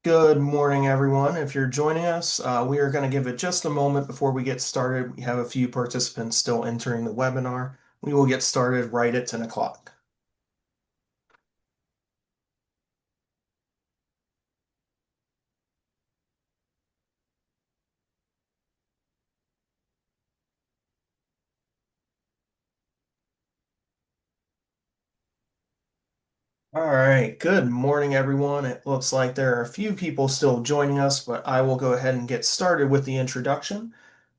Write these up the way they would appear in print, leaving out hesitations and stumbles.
Good morning, everyone. If you're joining us, we are going to give it just a moment before we get started. We have a few participants still entering the webinar. We will get started right at 10 o'clock. All right, good morning, everyone. It looks like there are a few people still joining us, but I will go ahead and get started with the introduction.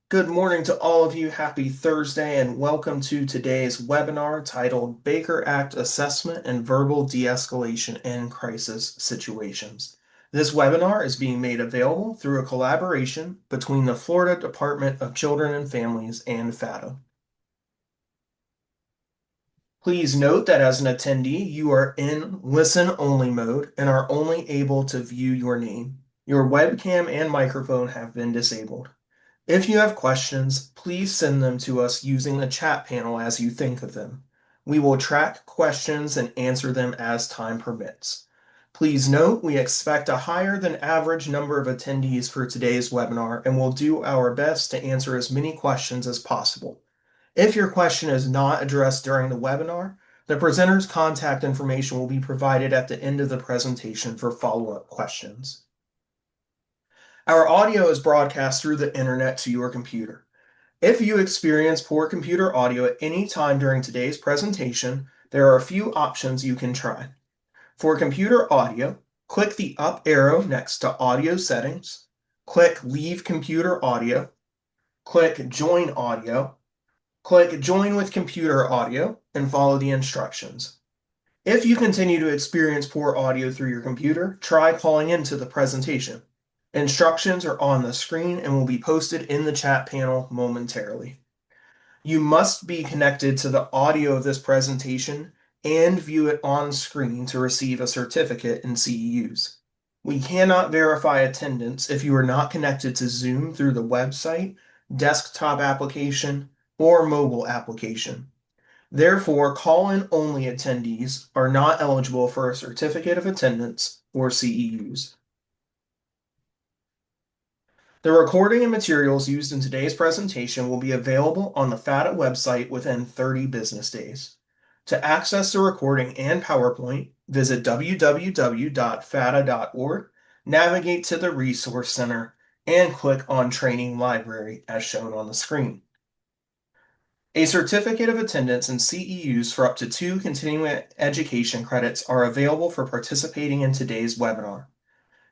Good morning to all of you. Happy Thursday, and welcome to today's webinar titled Baker Act Assessment and Verbal De-escalation in Crisis Situations. This webinar is being made available through a collaboration between the Florida Department of Children and Families and FATA. Please note that as an attendee, you are in listen-only mode and are only able to view your name. Your webcam and microphone have been disabled. If you have questions, please send them to us using the chat panel as you think of them. We will track questions and answer them as time permits. Please note we expect a higher than average number of attendees for today's webinar and will do our best to answer as many questions as possible. If your question is not addressed during the webinar, the presenter's contact information will be provided at the end of the presentation for follow-up questions. Our audio is broadcast through the internet to your computer. If you experience poor computer audio at any time during today's presentation, there are a few options you can try. For computer audio, click the up arrow next to Audio Settings, click Leave Computer Audio, click Join Audio, click Join with Computer Audio, and follow the instructions. If you continue to experience poor audio through your computer, try calling into the presentation. Instructions are on the screen and will be posted in the chat panel momentarily. You must be connected to the audio of this presentation and view it on screen to receive a certificate in CEUs. We cannot verify attendance if you are not connected to Zoom through the website, desktop application, or mobile application. Therefore, call-in only attendees are not eligible for a certificate of attendance or CEUs. The recording and materials used in today's presentation will be available on the FATA website within 30 business days. To access the recording and PowerPoint, visit www.fata.org, navigate to the Resource Center, and click on Training Library as shown on the screen. A certificate of attendance and CEUs for up to 2 continuing education credits are available for participating in today's webinar.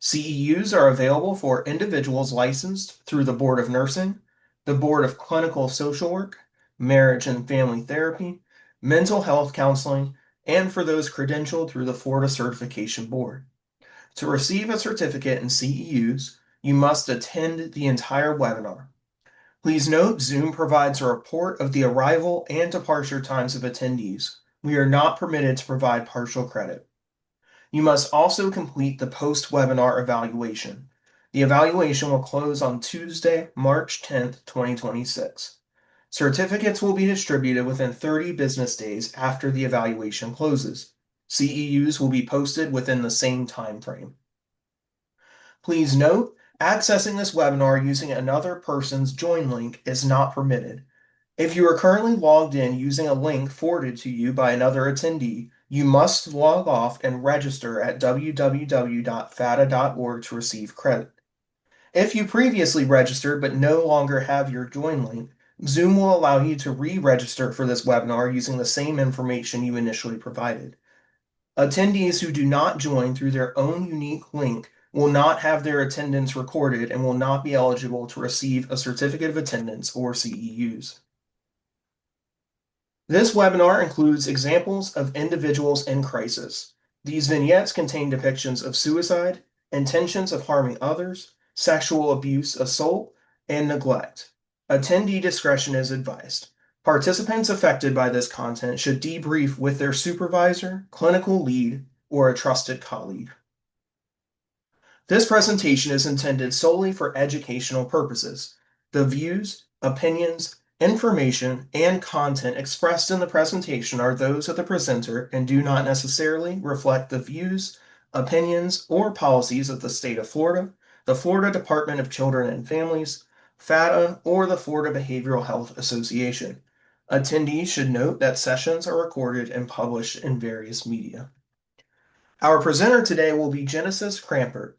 CEUs are available for individuals licensed through the Board of Nursing, the Board of Clinical Social Work, Marriage and Family Therapy, Mental Health Counseling, and for those credentialed through the Florida Certification Board. To receive a certificate in CEUs, you must attend the entire webinar. Please note Zoom provides a report of the arrival and departure times of attendees. We are not permitted to provide partial credit. You must also complete the post-webinar evaluation. The evaluation will close on Tuesday, March 10th, 2026. Certificates will be distributed within 30 business days after the evaluation closes. CEUs will be posted within the same time frame. Please note, accessing this webinar using another person's join link is not permitted. If you are currently logged in using a link forwarded to you by another attendee, you must log off and register at www.fata.org to receive credit. If you previously registered but no longer have your join link, Zoom will allow you to re-register for this webinar using the same information you initially provided. Attendees who do not join through their own unique link will not have their attendance recorded and will not be eligible to receive a certificate of attendance or CEUs. This webinar includes examples of individuals in crisis. These vignettes contain depictions of suicide, intentions of harming others, sexual abuse, assault, and neglect. Attendee discretion is advised. Participants affected by this content should debrief with their supervisor, clinical lead, or a trusted colleague. This presentation is intended solely for educational purposes. The views, opinions, information, and content expressed in the presentation are those of the presenter and do not necessarily reflect the views, opinions, or policies of the state of Florida, the Florida Department of Children and Families, FATA, or the Florida Behavioral Health Association. Attendees should note that sessions are recorded and published in various media. Our presenter today will be Genesis Krampert.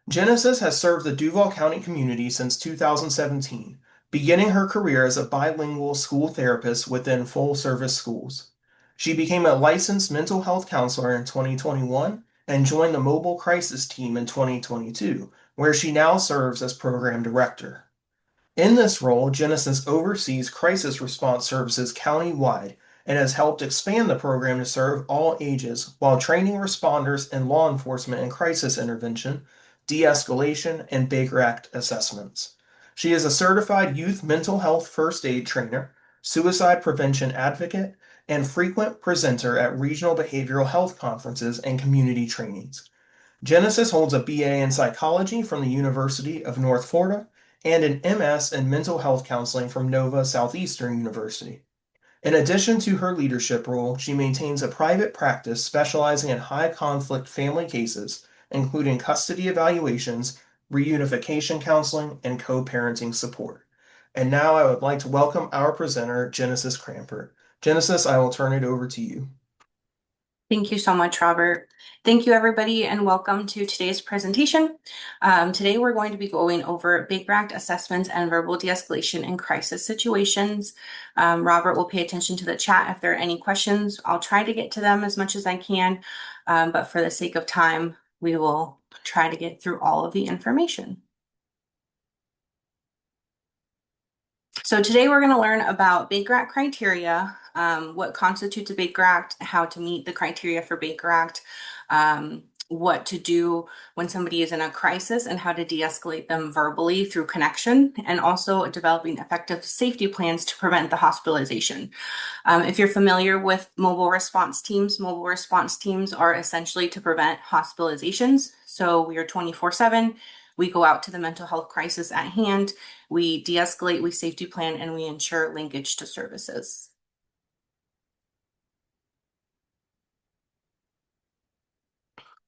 Genesis has served the Duval County community since 2017, beginning her career as a bilingual school therapist within full-service schools. She became a licensed mental health counselor in 2021 and joined the mobile crisis team in 2022, where she now serves as program director. In this role, Genesis oversees crisis response services countywide and has helped expand the program to serve all ages while training responders and law enforcement in crisis intervention, de-escalation, and Baker Act assessments. She is a certified youth mental health first aid trainer, suicide prevention advocate, and frequent presenter at regional behavioral health conferences and community trainings. Genesis holds a BA in psychology from the University of North Florida and an MS in mental health counseling from Nova Southeastern University. In addition to her leadership role, she maintains a private practice specializing in high conflict family cases, including custody evaluations, reunification counseling, and co parenting support. And now I would like to welcome our presenter, Genesis Krampert. Genesis, I will turn it over to you. Thank you so much, Robert. Thank you, everybody, and welcome to today's presentation. Today, we're going to be going over Baker Act assessments and verbal de-escalation in crisis situations. Robert will pay attention to the chat if there are any questions. I'll try to get to them as much as I can, but for the sake of time, we will try to get through all of the information. So today we're going to learn about Baker Act criteria, what constitutes a Baker Act, how to meet the criteria for Baker Act, what to do when somebody is in a crisis and how to de-escalate them verbally through connection, and also developing effective safety plans to prevent the hospitalization. If you're familiar with mobile response teams are essentially to prevent hospitalizations. So we are 24/7. We go out to the mental health crisis at hand, we de-escalate, we safety plan, and we ensure linkage to services.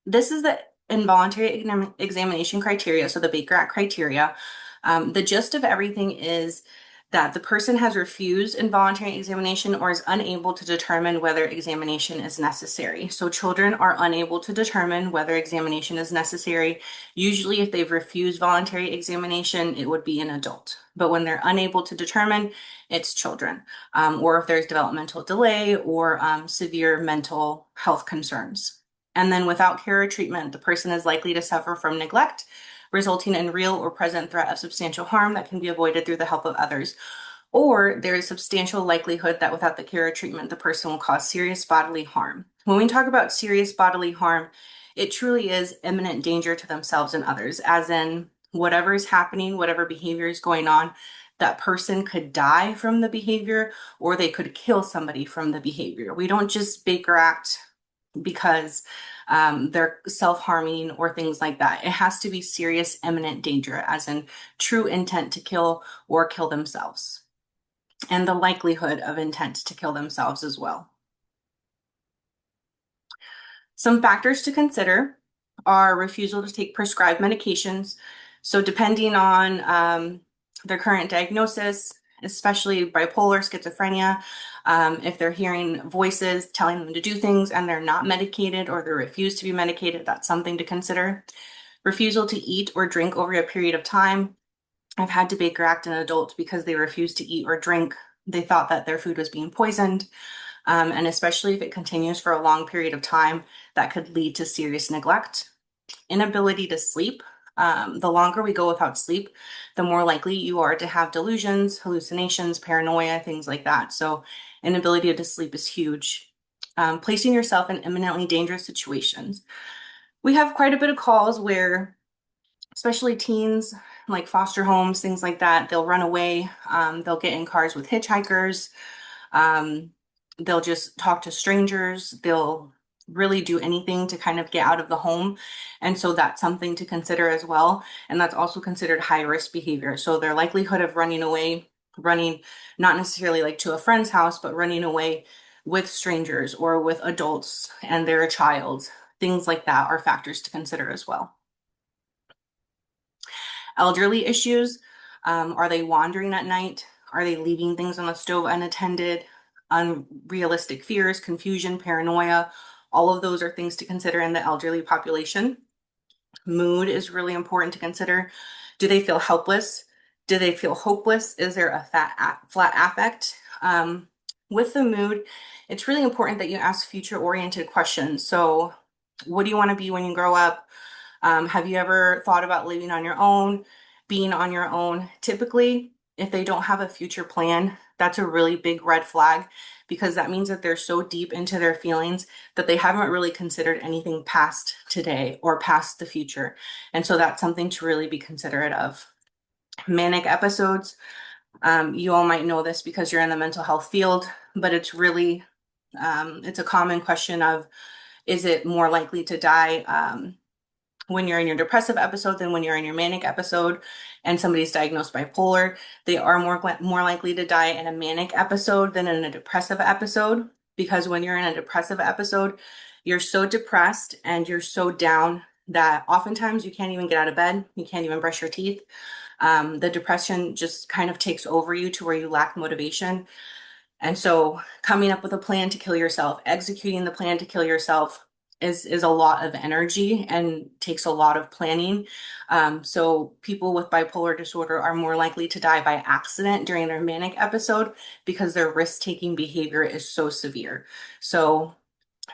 This is the involuntary examination criteria, so the Baker Act criteria. The gist of everything is that the person has refused involuntary examination or is unable to determine whether examination is necessary. So children are unable to determine whether examination is necessary. Usually, if they've refused voluntary examination, it would be an adult. But when they're unable to determine, it's children, or if there's developmental delay or severe mental health concerns. And then without care or treatment, the person is likely to suffer from neglect, resulting in real or present threat of substantial harm that can be avoided through the help of others. Or there is substantial likelihood that without the care or treatment, the person will cause serious bodily harm. When we talk about serious bodily harm, it truly is imminent danger to themselves and others, as in whatever is happening, whatever behavior is going on, that person could die from the behavior or they could kill somebody from the behavior. We don't just Baker Act because they're self-harming or things like that. It has to be serious, imminent danger, as in true intent to kill or kill themselves, and the likelihood of intent to kill themselves as well. Some factors to consider are refusal to take prescribed medications. So depending on their current diagnosis, especially bipolar, schizophrenia, if they're hearing voices telling them to do things and they're not medicated or they refuse to be medicated, that's something to consider. Refusal to eat or drink over a period of time. I've had to Baker Act an adult because they refused to eat or drink. They thought that their food was being poisoned. And especially if it continues for a long period of time, that could lead to serious neglect. Inability to sleep. The longer we go without sleep, the more likely you are to have delusions, hallucinations, paranoia, things like that. So inability to sleep is huge. Placing yourself in imminently dangerous situations. We have quite a bit of calls where, especially teens, like foster homes, things like that, they'll run away. They'll get in cars with hitchhikers. They'll just talk to strangers. They'll really do anything to kind of get out of the home. And so that's something to consider as well. And that's also considered high risk behavior. So their likelihood of running away, running not necessarily like to a friend's house, but running away with strangers or with adults and they're a child, Things like that are factors to consider as well. Elderly issues, are they wandering at night? Are they leaving things on the stove unattended? Unrealistic fears, confusion, paranoia, all of those are things to consider in the elderly population. Mood is really important to consider. Do they feel helpless? Do they feel hopeless? Is there a flat affect? With the mood, it's really important that you ask future-oriented questions. So, what do you want to be when you grow up? Have you ever thought about living on your own, being on your own? Typically, if they don't have a future plan, that's a really big red flag because that means that they're so deep into their feelings that they haven't really considered anything past today or past the future. And so that's something to really be considerate of. Manic episodes, you all might know this because you're in the mental health field, but it's really, it's a common question of, is it more likely to die when you're in your depressive episode than when you're in your manic episode? And somebody's diagnosed bipolar, they are more likely to die in a manic episode than in a depressive episode, because when you're in a depressive episode, you're so depressed and you're so down that oftentimes you can't even get out of bed, you can't even brush your teeth. The depression just kind of takes over you to where you lack motivation. And so coming up with a plan to kill yourself, executing the plan to kill yourself is a lot of energy and takes a lot of planning. So people with bipolar disorder are more likely to die by accident during their manic episode because their risk-taking behavior is so severe. So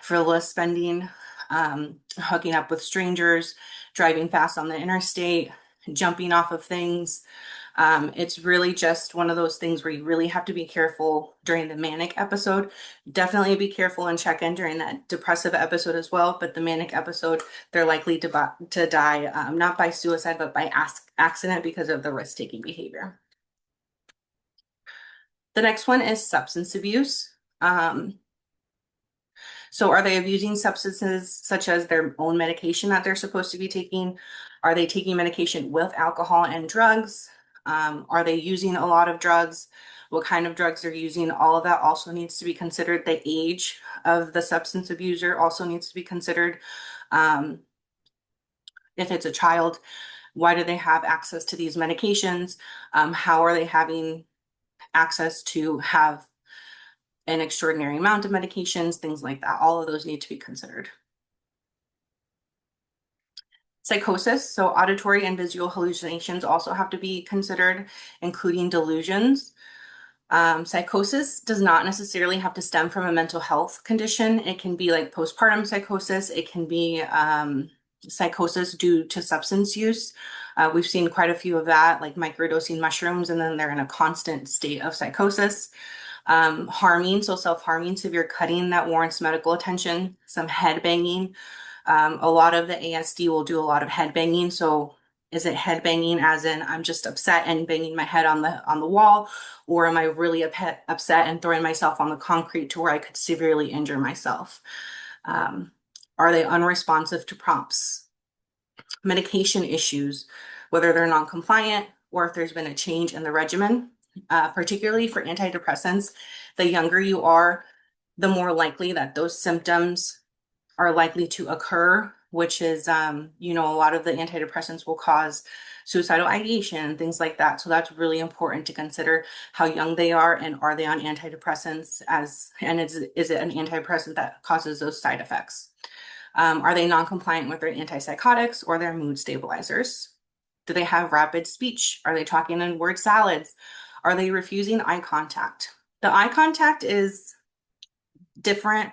frivolous spending, hooking up with strangers, driving fast on the interstate, jumping off of things, it's really just one of those things where you really have to be careful during the manic episode. Definitely be careful and check in during that depressive episode as well. But the manic episode, they're likely to die, not by suicide, but by accident because of the risk-taking behavior. The next one is substance abuse. So are they abusing substances such as their own medication that they're supposed to be taking? Are they taking medication with alcohol and drugs? Are they using a lot of drugs? What kind of drugs they're using? All of that also needs to be considered. The age of the substance abuser also needs to be considered. Um, if it's a child, why do they have access to these medications? How are they having access to have an extraordinary amount of medications, things like that? All of those need to be considered. Psychosis, so auditory and visual hallucinations also have to be considered, including delusions. Psychosis does not necessarily have to stem from a mental health condition. It can be like postpartum psychosis. It can be psychosis due to substance use. We've seen quite a few of that, like microdosing mushrooms, and then they're in a constant state of psychosis. Harming, so self-harming, severe cutting that warrants medical attention, some head banging. A lot of the ASD will do a lot of head banging. So is it head banging as in I'm just upset and banging my head on the wall, or am I really upset and throwing myself on the concrete to where I could severely injure myself? Are they unresponsive to prompts? Medication issues, whether they're non-compliant or if there's been a change in the regimen, particularly for antidepressants, the younger you are, the more likely that those symptoms are likely to occur, which is, a lot of the antidepressants will cause suicidal ideation and things like that. So that's really important to consider how young they are they on antidepressants and is it an antidepressant that causes those side effects? Are they non-compliant with their antipsychotics or their mood stabilizers? Do they have rapid speech? Are they talking in word salads? Are they refusing eye contact? The eye contact is different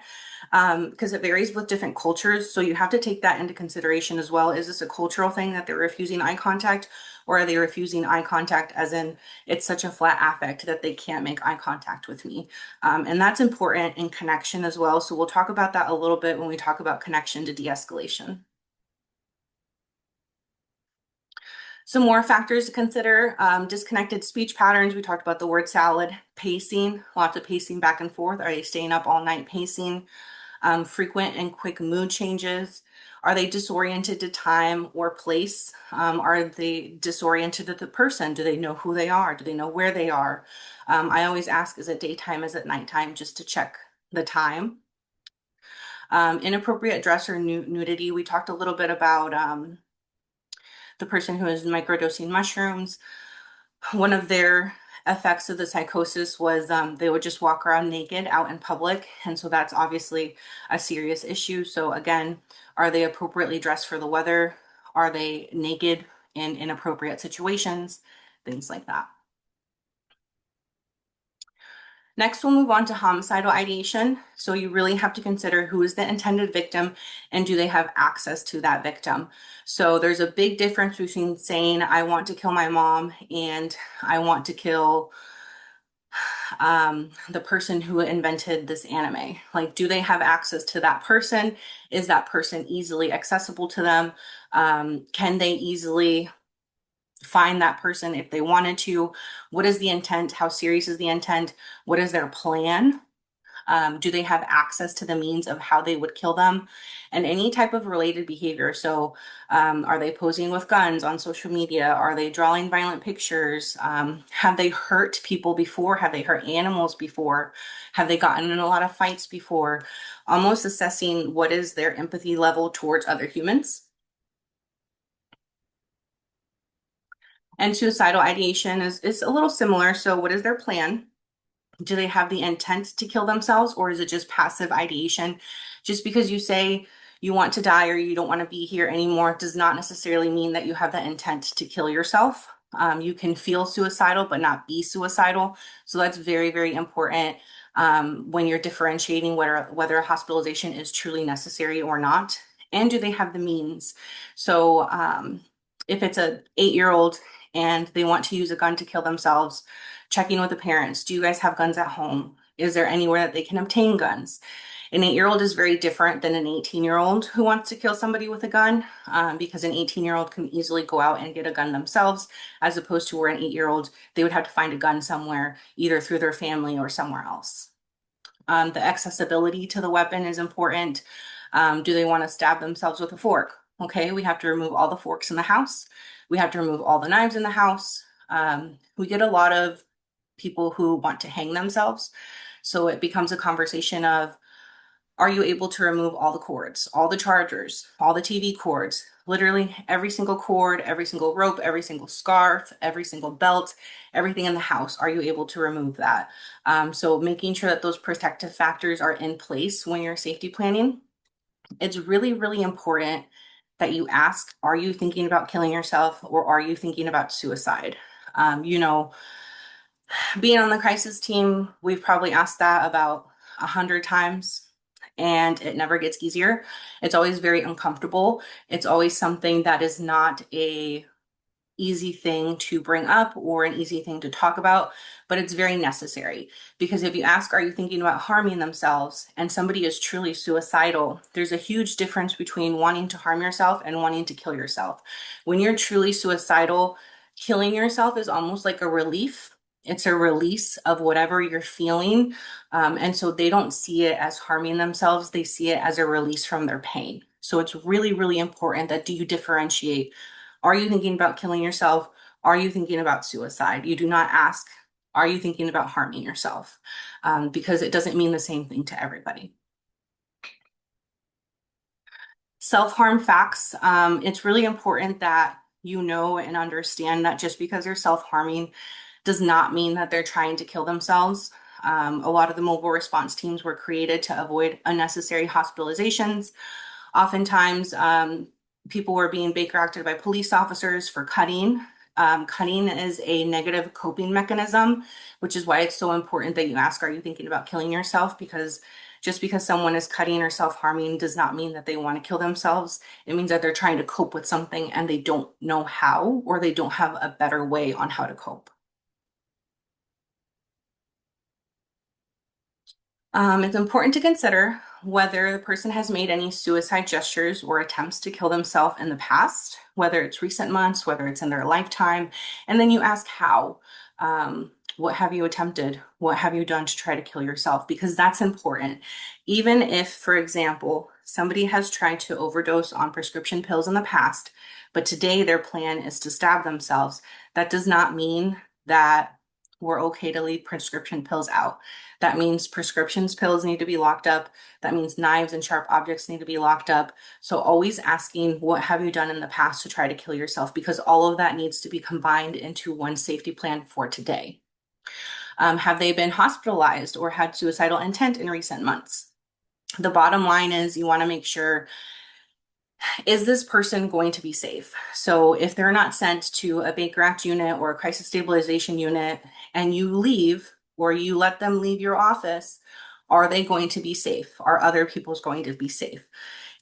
because it varies with different cultures. So you have to take that into consideration as well. Is this a cultural thing that they're refusing eye contact, or are they refusing eye contact as in it's such a flat affect that they can't make eye contact with me? And that's important in connection as well. So we'll talk about that a little bit when we talk about connection to de-escalation. Some more factors to consider, disconnected speech patterns. We talked about the word salad, pacing, lots of pacing back and forth. Are they staying up all night pacing? Frequent and quick mood changes. Are they disoriented to time or place? Are they disoriented to the person? Do they know who they are? Do they know where they are? I always ask, is it daytime? Is it nighttime? Just to check the time. Inappropriate dress or nudity. We talked a little bit about the person who is microdosing mushrooms. One of their effects of the psychosis was they would just walk around naked out in public. And so that's obviously a serious issue. So, again, are they appropriately dressed for the weather? Are they naked in inappropriate situations? Things like that. Next, we'll move on to homicidal ideation. So you really have to consider who is the intended victim and do they have access to that victim. So there's a big difference between saying, I want to kill my mom and I want to kill the person who invented this anime. Like, do they have access to that person? Is that person easily accessible to them? Can they easily find that person if they wanted to? What is the intent? How serious is the intent? What is their plan? Do they have access to the means of how they would kill them? And any type of related behavior. So, are they posing with guns on social media? Are they drawing violent pictures? Have they hurt people before? Have they hurt animals before? Have they gotten in a lot of fights before? Almost assessing what is their empathy level towards other humans. And suicidal ideation is a little similar. So, what is their plan? Do they have the intent to kill themselves, or is it just passive ideation? Just because you say you want to die or you don't want to be here anymore does not necessarily mean that you have the intent to kill yourself. You can feel suicidal but not be suicidal. So that's very, very important when you're differentiating whether a hospitalization is truly necessary or not. And do they have the means? So if it's an 8-year-old and they want to use a gun to kill themselves, checking with the parents. Do you guys have guns at home? Is there anywhere that they can obtain guns? An 8-year-old is very different than an 18-year-old who wants to kill somebody with a gun, because an 18-year-old can easily go out and get a gun themselves, as opposed to where an 8-year-old, they would have to find a gun somewhere, either through their family or somewhere else. The accessibility to the weapon is important. Do they want to stab themselves with a fork? Okay, we have to remove all the forks in the house. We have to remove all the knives in the house. We get a lot of people who want to hang themselves. So it becomes a conversation of, are you able to remove all the cords, all the chargers, all the TV cords, literally every single cord, every single rope, every single scarf, every single belt, everything in the house? Are you able to remove that? So making sure that those protective factors are in place when you're safety planning. It's really, really important that you ask, are you thinking about killing yourself or are you thinking about suicide? You know, being on the crisis team, we've probably asked that about 100 times and it never gets easier. It's always very uncomfortable. It's always something that is not a easy thing to bring up or an easy thing to talk about, but it's very necessary because if you ask, are you thinking about harming themselves? And somebody is truly suicidal, there's a huge difference between wanting to harm yourself and wanting to kill yourself. When you're truly suicidal, killing yourself is almost like a relief. It's a release of whatever you're feeling. And so they don't see it as harming themselves. They see it as a release from their pain. So it's really, really important that do you differentiate? Are you thinking about killing yourself? Are you thinking about suicide? You do not ask, are you thinking about harming yourself? Because it doesn't mean the same thing to everybody. Self-harm facts. It's really important that you know and understand that just because they're self-harming does not mean that they're trying to kill themselves. A lot of the mobile response teams were created to avoid unnecessary hospitalizations. Oftentimes, people were being Baker acted by police officers for cutting. Cutting is a negative coping mechanism, which is why it's so important that you ask, are you thinking about killing yourself? Because just because someone is cutting or self-harming does not mean that they want to kill themselves. It means that they're trying to cope with something and they don't know how, or they don't have a better way on how to cope. It's important to consider whether the person has made any suicide gestures or attempts to kill themselves in the past, whether it's recent months, whether it's in their lifetime, and then you ask how. What have you attempted? What have you done to try to kill yourself? Because that's important. Even if, for example, somebody has tried to overdose on prescription pills in the past, but today their plan is to stab themselves, that does not mean that we're okay to leave prescription pills out. That means prescriptions pills need to be locked up. That means knives and sharp objects need to be locked up. So always asking, what have you done in the past to try to kill yourself? Because all of that needs to be combined into one safety plan for today. Have they been hospitalized or had suicidal intent in recent months? The bottom line is you want to make sure, is this person going to be safe? So if they're not sent to a Baker Act unit or a crisis stabilization unit and you leave or you let them leave your office, are they going to be safe? Are other people's going to be safe?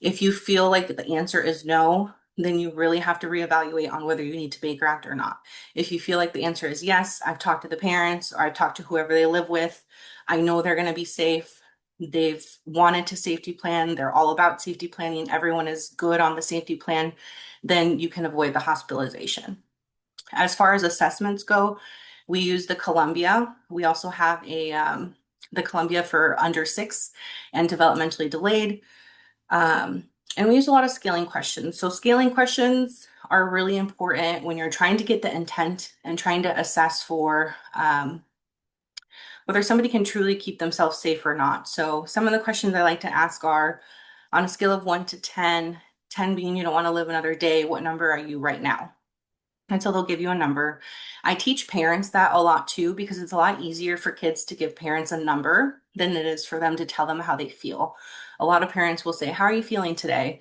If you feel like the answer is no, then you really have to reevaluate on whether you need to Baker Act or not. If you feel like the answer is yes, I've talked to the parents or I've talked to whoever they live with, I know they're going to be safe. They've wanted to safety plan. They're all about safety planning. Everyone is good on the safety plan. Then you can avoid the hospitalization. As far as assessments go, we use the Columbia. We also have the Columbia for under 6 and developmentally delayed. And we use a lot of scaling questions. So scaling questions are really important when you're trying to get the intent and trying to assess for whether somebody can truly keep themselves safe or not. So some of the questions I like to ask are, on a scale of 1 to 10, 10 being you don't want to live another day, what number are you right now? And so they'll give you a number. I teach parents that a lot too, because it's a lot easier for kids to give parents a number than it is for them to tell them how they feel. A lot of parents will say, how are you feeling today?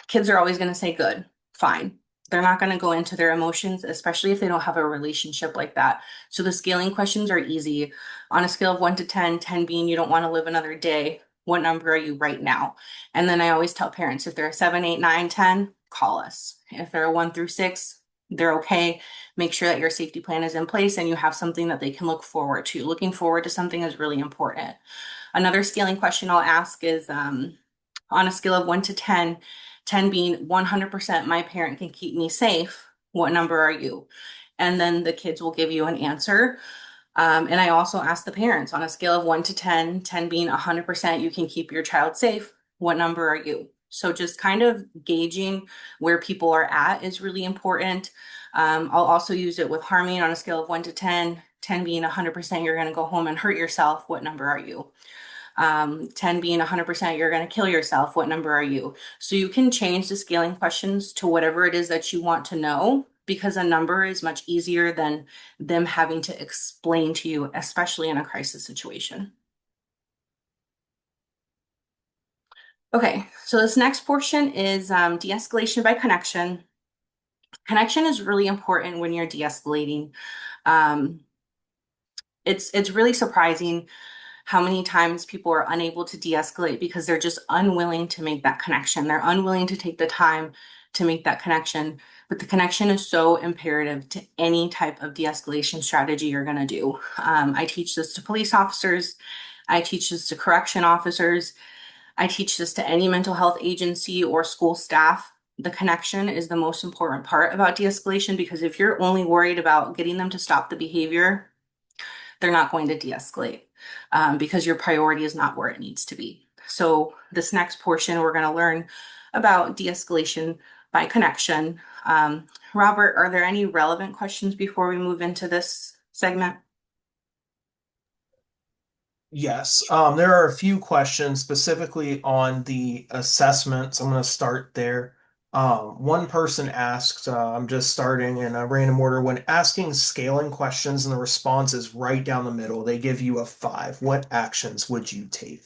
Kids are always going to say good, fine. They're not going to go into their emotions, especially if they don't have a relationship like that. So the scaling questions are easy. On a scale of 1 to 10, 10 being you don't want to live another day, what number are you right now? And then I always tell parents, if they're a 7, 8, 9, 10, call us. If they're a 1 through 6, they're okay. Make sure that your safety plan is in place and you have something that they can look forward to. Looking forward to something is really important. Another scaling question I'll ask is on a scale of 1 to 10, 10 being 100% my parent can keep me safe, what number are you? And then the kids will give you an answer. And I also ask the parents on a scale of 1 to 10, 10 being 100% you can keep your child safe, what number are you? So just kind of gauging where people are at is really important. I'll also use it with harming on a scale of 1 to 10, 10 being 100% you're going to go home and hurt yourself, what number are you? 10 being 100% you're going to kill yourself, what number are you? So you can change the scaling questions to whatever it is that you want to know, because a number is much easier than them having to explain to you, especially in a crisis situation. Okay, so this next portion is de-escalation by connection. Connection is really important when you're de-escalating. Um, it's really surprising how many times people are unable to de-escalate because they're just unwilling to make that connection. They're unwilling to take the time to make that connection. But the connection is so imperative to any type of de-escalation strategy you're going to do. I teach this to police officers. I teach this to correction officers. I teach this to any mental health agency or school staff. The connection is the most important part about de-escalation, because if you're only worried about getting them to stop the behavior, they're not going to de-escalate, because your priority is not where it needs to be. So this next portion, we're going to learn about de-escalation by connection. Robert, are there any relevant questions before we move into this segment? Yes, there are a few questions specifically on the assessments. I'm going to start there. One person asked, I'm just starting in a random order. When asking scaling questions and the response is right down the middle, they give you a 5. What actions would you take?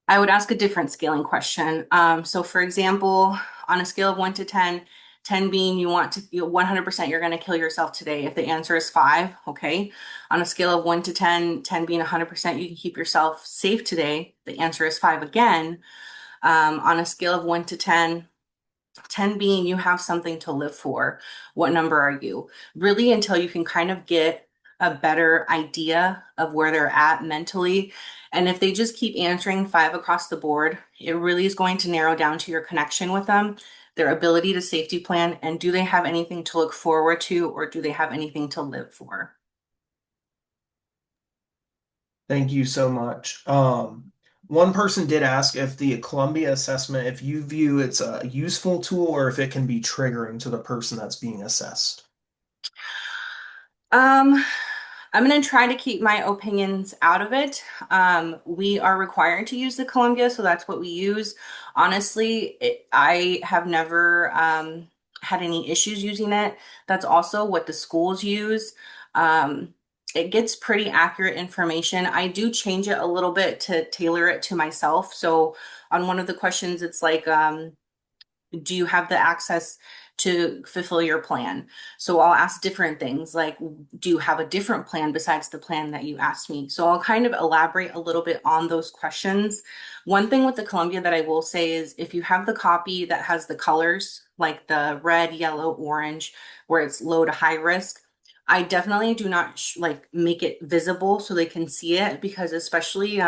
I would ask a different scaling question. So for example, on a scale of 1 to 10, 10 being you want to, 100% you're going to kill yourself today. If the answer is 5, okay. On a scale of 1 to 10, 10 being 100% you can keep yourself safe today. The answer is 5 again. On a scale of 1 to 10, 10 being you have something to live for. What number are you? Really, until you can kind of get a better idea of where they're at mentally. And if they just keep answering 5 across the board, it really is going to narrow down to your connection with them, their ability to safety plan, and do they have anything to look forward to, or do they have anything to live for? Thank you so much. One person did ask if the Columbia assessment, if you view it's a useful tool or if it can be triggering to the person that's being assessed. Um, I'm going to try to keep my opinions out of it. We are required to use the Columbia, so that's what we use. Honestly, I have never had any issues using it. That's also what the schools use. Um, it gets pretty accurate information. I do change it a little bit to tailor it to myself. So on one of the questions, it's like, do you have the access to fulfill your plan? So I'll ask different things like, do you have a different plan besides the plan that you asked me? So I'll kind of elaborate a little bit on those questions. One thing with the Columbia that I will say is if you have the copy that has the colors, like the red, yellow, orange, where it's low to high risk, I definitely do not like make it visible so they can see it because especially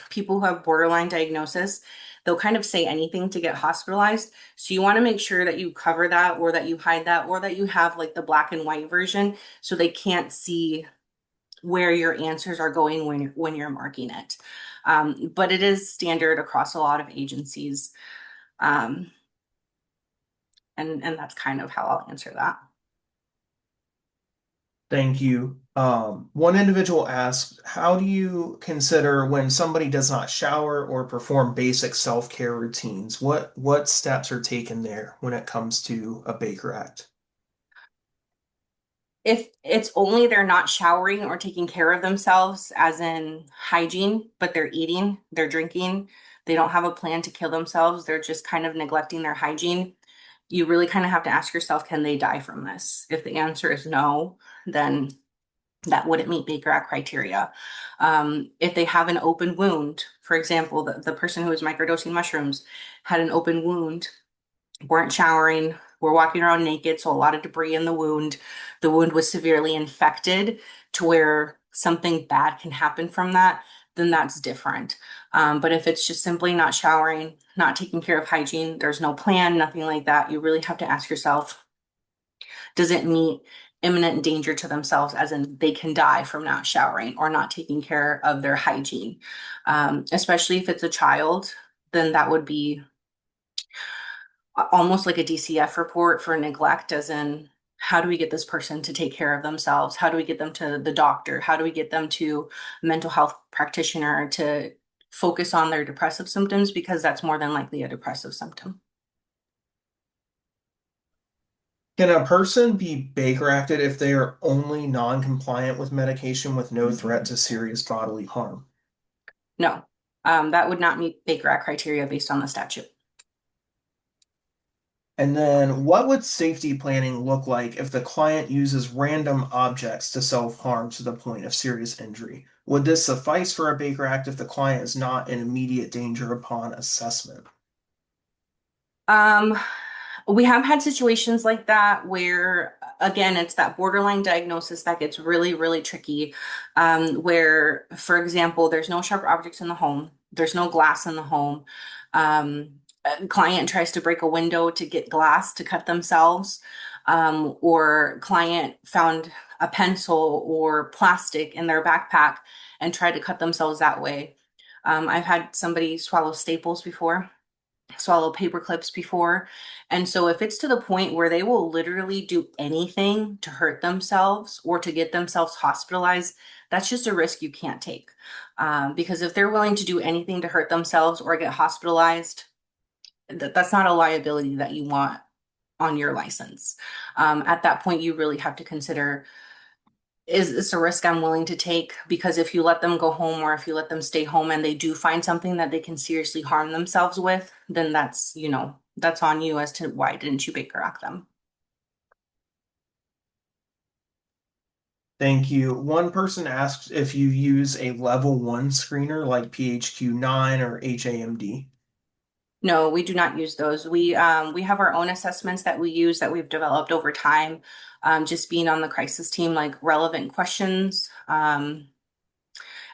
people who have borderline diagnosis, they'll kind of say anything to get hospitalized. So you want to make sure that you cover that or that you hide that or that you have like the black and white version so they can't see where your answers are going when you're marking it. But it is standard across a lot of agencies. Um, and that's kind of how I'll answer that. Thank you. One individual asked, how do you consider when somebody does not shower or perform basic self-care routines? What steps are taken there when it comes to a Baker Act? If it's only they're not showering or taking care of themselves, as in hygiene, but they're eating, they're drinking, they don't have a plan to kill themselves, they're just kind of neglecting their hygiene, you really kind of have to ask yourself, can they die from this? If the answer is no, then that wouldn't meet Baker Act criteria. If they have an open wound, for example, the person who was microdosing mushrooms had an open wound, weren't showering, were walking around naked, so a lot of debris in the wound. The wound was severely infected to where something bad can happen from that, then that's different. But if it's just simply not showering, not taking care of hygiene, there's no plan, nothing like that, you really have to ask yourself, does it meet imminent danger to themselves, as in they can die from not showering or not taking care of their hygiene? Especially if it's a child, then that would be almost like a DCF report for neglect, as in how do we get this person to take care of themselves? How do we get them to the doctor? How do we get them to a mental health practitioner to focus on their depressive symptoms? Because that's more than likely a depressive symptom. Can a person be Baker Acted if they are only non-compliant with medication with no threat to serious bodily harm? No, that would not meet Baker Act criteria based on the statute. And then what would safety planning look like if the client uses random objects to self-harm to the point of serious injury? Would this suffice for a Baker Act if the client is not in immediate danger upon assessment? Um, we have had situations like that where, again, it's that borderline diagnosis that gets really, really tricky. Where, for example, there's no sharp objects in the home, there's no glass in the home. A client tries to break a window to get glass to cut themselves, or client found a pencil or plastic in their backpack and tried to cut themselves that way. I've had somebody swallow staples before, swallow paper clips before. And so if it's to the point where they will literally do anything to hurt themselves or to get themselves hospitalized, that's just a risk you can't take. Because if they're willing to do anything to hurt themselves or get hospitalized, that's not a liability that you want on your license. At that point, you really have to consider, is this a risk I'm willing to take? Because if you let them go home or if you let them stay home and they do find something that they can seriously harm themselves with, then that's, that's on you as to why didn't you Baker Act them. Thank you. One person asks if you use a level one screener like PHQ-9 or HAMD. No, we do not use those. We have our own assessments that we use that we've developed over time. Just being on the crisis team, like relevant questions. And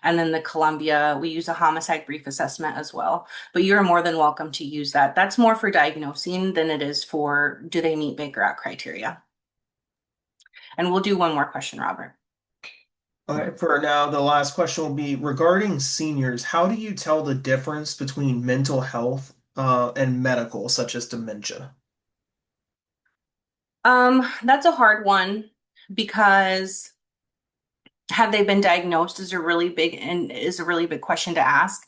then the Columbia, we use a homicide brief assessment as well. But you're more than welcome to use that. That's more for diagnosing than it is for do they meet Baker Act criteria. And we'll do one more question, Robert. All right, for now, the last question will be regarding seniors. How do you tell the difference between mental health and medical, such as dementia? That's a hard one because Have they been diagnosed is a really big question to ask.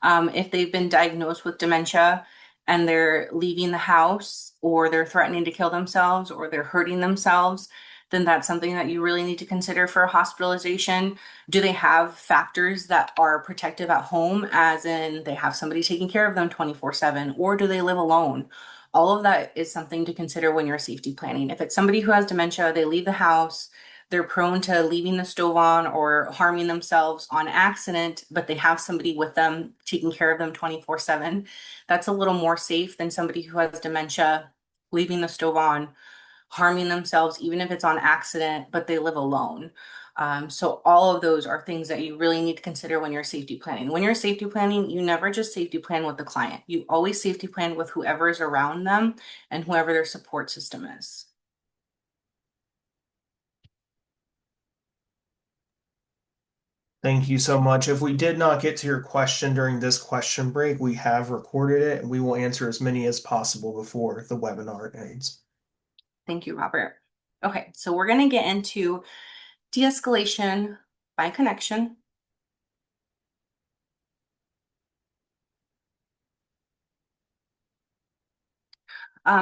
If they've been diagnosed with dementia and they're leaving the house or they're threatening to kill themselves or they're hurting themselves, then that's something that you really need to consider for hospitalization. Do they have factors that are protective at home, as in they have somebody taking care of them 24/7, or do they live alone? All of that is something to consider when you're safety planning. If it's somebody who has dementia, they leave the house, they're prone to leaving the stove on or harming themselves on accident, but they have somebody with them taking care of them 24/7. That's a little more safe than somebody who has dementia, leaving the stove on, harming themselves, even if it's on accident, but they live alone. So all of those are things that you really need to consider when you're safety planning. When you're safety planning, you never just safety plan with the client. You always safety plan with whoever is around them and whoever their support system is. Thank you so much. If we did not get to your question during this question break, we have recorded it and we will answer as many as possible before the webinar ends. Thank you, Robert. Okay, so we're going to get into de-escalation by connection.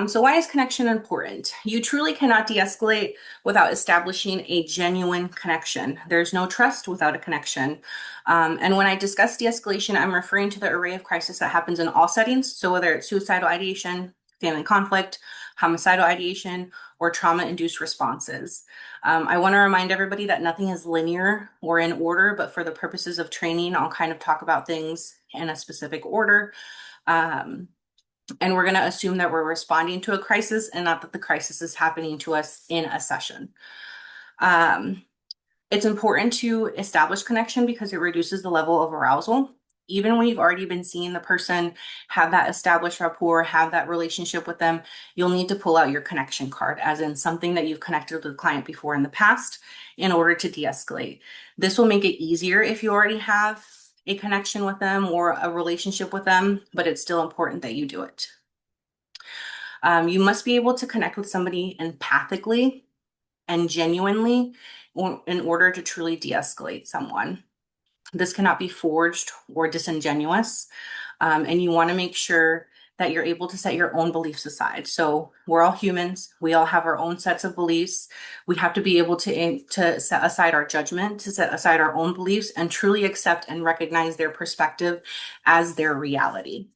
So why is connection important? You truly cannot de-escalate without establishing a genuine connection. There's no trust without a connection. And when I discuss de-escalation, I'm referring to the array of crisis that happens in all settings. So whether it's suicidal ideation, family conflict, homicidal ideation, or trauma-induced responses. I want to remind everybody that nothing is linear or in order, but for the purposes of training, I'll kind of talk about things in a specific order. And we're going to assume that we're responding to a crisis and not that the crisis is happening to us in a session. It's important to establish connection because it reduces the level of arousal. Even when you've already been seeing the person, have that established rapport, have that relationship with them, you'll need to pull out your connection card, as in something that you've connected with the client before in the past, in order to de-escalate. This will make it easier if you already have a connection with them or a relationship with them, but it's still important that you do it. You must be able to connect with somebody empathically and genuinely in order to truly de-escalate someone. This cannot be forged or disingenuous. And you want to make sure that you're able to set your own beliefs aside. So we're all humans. We all have our own sets of beliefs. We have to be able to set aside our judgment, to set aside our own beliefs, and truly accept and recognize their perspective as their reality.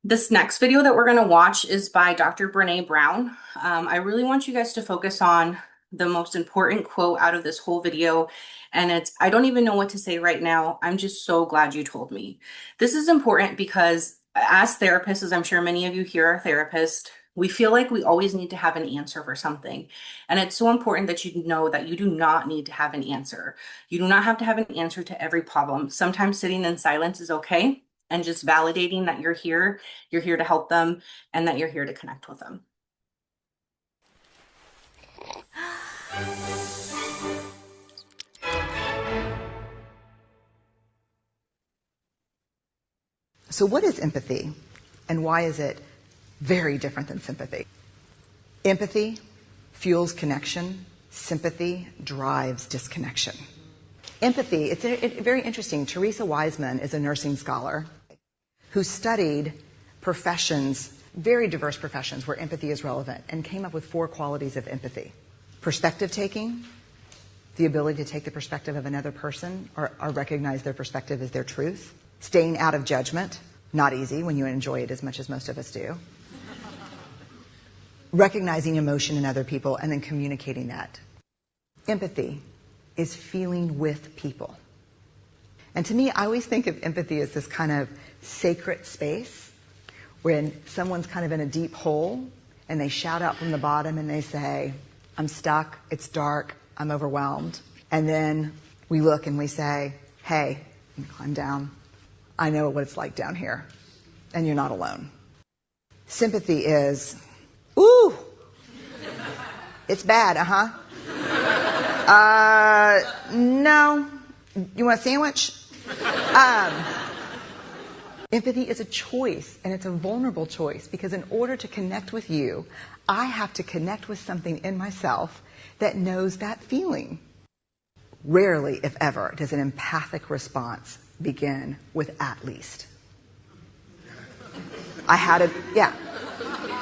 This next video that we're going to watch is by Dr. Brene Brown. I really want you guys to focus on the most important quote out of this whole video. And it's, I don't even know what to say right now. I'm just so glad you told me. This is important because as therapists, as I'm sure many of you here are therapists, we feel like we always need to have an answer for something. And it's so important that you know that you do not need to have an answer. You do not have to have an answer to every problem. Sometimes sitting in silence is okay. And just validating that you're here to help them, and that you're here to connect with them. So what is empathy, and why is it very different than sympathy? Empathy fuels connection. Sympathy drives disconnection. Empathy, it's very interesting. Teresa Wiseman is a nursing scholar who studied professions, very diverse professions where empathy is relevant, and came up with 4 qualities of empathy. Perspective taking, the ability to take the perspective of another person or recognize their perspective as their truth. Staying out of judgment, not easy when you enjoy it as much as most of us do. Recognizing emotion in other people and then communicating that. Empathy is feeling with people. And to me, I always think of empathy as this kind of sacred space when someone's kind of in a deep hole and they shout out from the bottom and they say, I'm stuck, it's dark, I'm overwhelmed. And then we look and we say, hey, climb down. I know what it's like down here, and you're not alone. Sympathy is, ooh, it's bad, no. You want a sandwich? Empathy is a choice, and it's a vulnerable choice, because in order to connect with you, I have to connect with something in myself that knows that feeling. Rarely, if ever, does an empathic response begin with "at least." Yeah.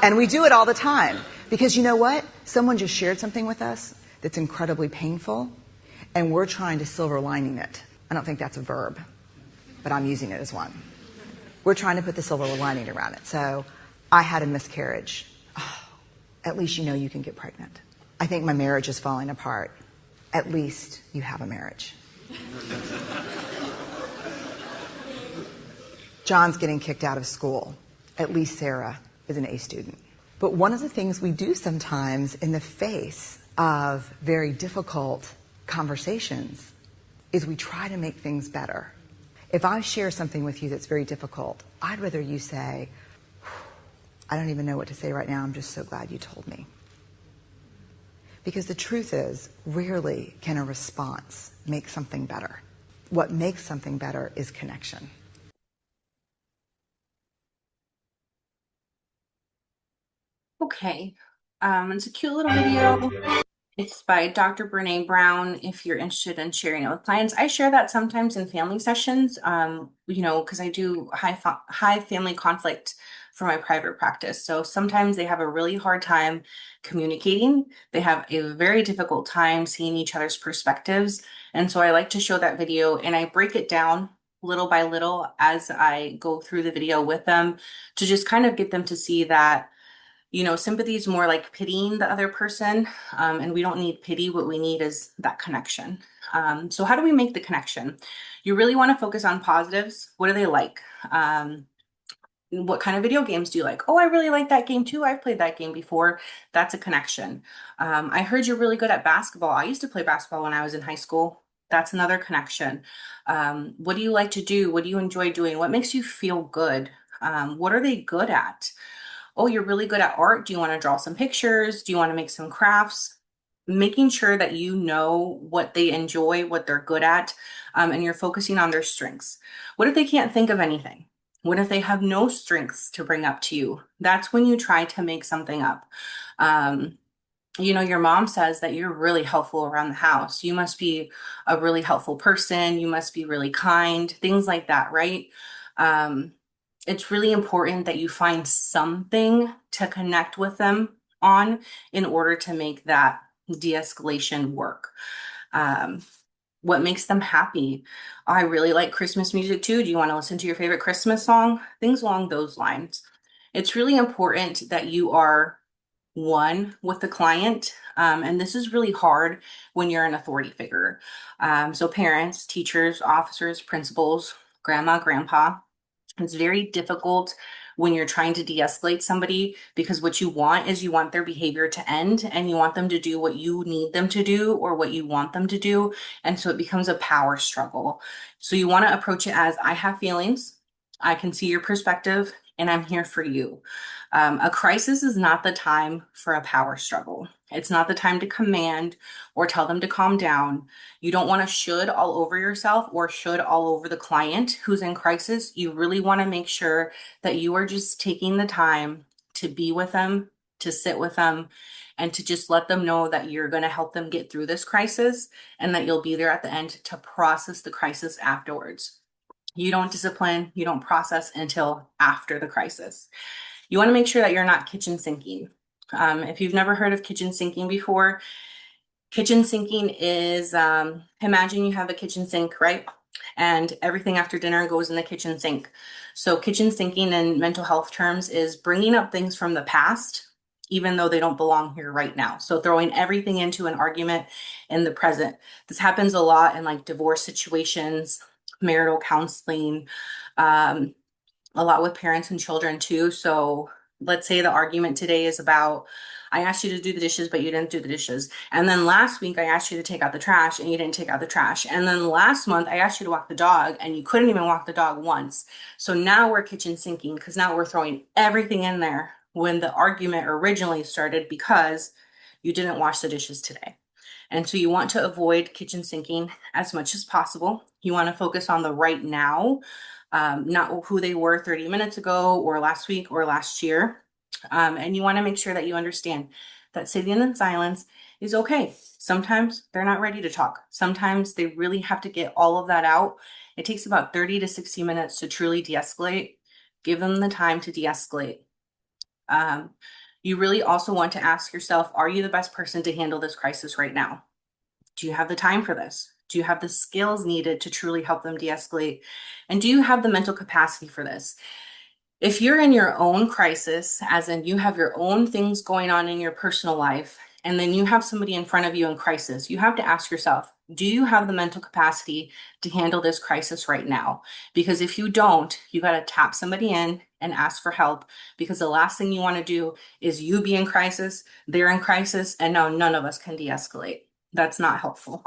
And we do it all the time. Because you know what? Someone just shared something with us that's incredibly painful, and we're trying to silver lining it. I don't think that's a verb, but I'm using it as one. We're trying to put the silver lining around it. So, I had a miscarriage. Oh, at least you know you can get pregnant. I think my marriage is falling apart. At least you have a marriage. John's getting kicked out of school. At least Sarah is an A student. But one of the things we do sometimes in the face of very difficult conversations is we try to make things better. If I share something with you that's very difficult, I'd rather you say, "I don't even know what to say right now. I'm just so glad you told me." Because the truth is, rarely can a response make something better. What makes something better is connection. Okay. It's a cute little video. It's by Dr. Brene Brown. If you're interested in sharing it with clients, I share that sometimes in family sessions, because I do high family conflict for my private practice. So sometimes they have a really hard time communicating. They have a very difficult time seeing each other's perspectives. And so I like to show that video, and I break it down little by little as I go through the video with them to just kind of get them to see that sympathy is more like pitying the other person, and we don't need pity. What we need is that connection. So how do we make the connection? You really want to focus on positives. What do they like? What kind of video games do you like? Oh, I really like that game too. I've played that game before. That's a connection. I heard you're really good at basketball. I used to play basketball when I was in high school. That's another connection. What do you like to do? What do you enjoy doing? What makes you feel good? What are they good at? Oh, you're really good at art. Do you want to draw some pictures? Do you want to make some crafts? Making sure that you know what they enjoy, what they're good at, and you're focusing on their strengths. What if they can't think of anything? What if they have no strengths to bring up to you? That's when you try to make something up. Um, your mom says that you're really helpful around the house. You must be a really helpful person. You must be really kind, things like that, right? Um, it's really important that you find something to connect with them on in order to make that de-escalation work. Um, what makes them happy? I really like Christmas music too. Do you want to listen to your favorite Christmas song? Things along those lines. It's really important that you are one with the client. And this is really hard when you're an authority figure. So parents, teachers, officers, principals, grandma, grandpa, it's very difficult when you're trying to de-escalate somebody, because what you want is you want their behavior to end and you want them to do what you need them to do or what you want them to do. And so it becomes a power struggle. So you want to approach it as, I have feelings, I can see your perspective, and I'm here for you. A crisis is not the time for a power struggle. It's not the time to command or tell them to calm down. You don't want to should all over yourself or should all over the client who's in crisis. You really want to make sure that you are just taking the time to be with them, to sit with them, and to just let them know that you're going to help them get through this crisis and that you'll be there at the end to process the crisis afterwards. You don't discipline, you don't process until after the crisis. You want to make sure that you're not kitchen sinking. If you've never heard of kitchen sinking before, kitchen sinking is imagine you have a kitchen sink, right? And everything after dinner goes in the kitchen sink. So, kitchen sinking in mental health terms is bringing up things from the past, even though they don't belong here right now. So, throwing everything into an argument in the present. This happens a lot in like divorce situations, marital counseling, um, a lot with parents and children too. So let's say the argument today is about, I asked you to do the dishes, but you didn't do the dishes. And then last week I asked you to take out the trash and you didn't take out the trash. And then last month I asked you to walk the dog and you couldn't even walk the dog once. So now we're kitchen sinking because now we're throwing everything in there when the argument originally started because you didn't wash the dishes today. And so you want to avoid kitchen sinking as much as possible. You want to focus on the right now. not who they were 30 minutes ago or last week or last year. And you want to make sure that you understand that sitting in silence is okay. Sometimes they're not ready to talk. Sometimes they really have to get all of that out. It takes about 30 to 60 minutes to truly de-escalate. Give them the time to de-escalate. Um, you really also want to ask yourself, are you the best person to handle this crisis right now? Do you have the time for this? Do you have the skills needed to truly help them de-escalate? And do you have the mental capacity for this? If you're in your own crisis, as in you have your own things going on in your personal life, and then you have somebody in front of you in crisis, you have to ask yourself, do you have the mental capacity to handle this crisis right now? Because if you don't, you got to tap somebody in and ask for help, because the last thing you want to do is you be in crisis, they're in crisis, and now none of us can de-escalate. That's not helpful.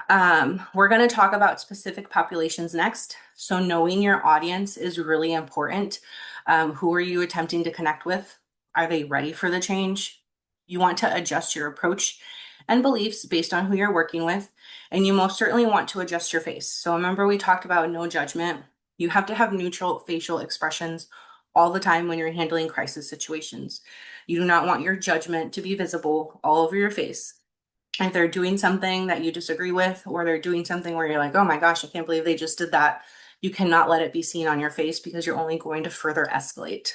We're going to talk about specific populations next. So knowing your audience is really important. Who are you attempting to connect with? Are they ready for the change? You want to adjust your approach and beliefs based on who you're working with. And you most certainly want to adjust your face. So remember we talked about no judgment. You have to have neutral facial expressions all the time when you're handling crisis situations. You do not want your judgment to be visible all over your face. If they're doing something that you disagree with, or they're doing something where you're like, oh my gosh, I can't believe they just did that, you cannot let it be seen on your face because you're only going to further escalate.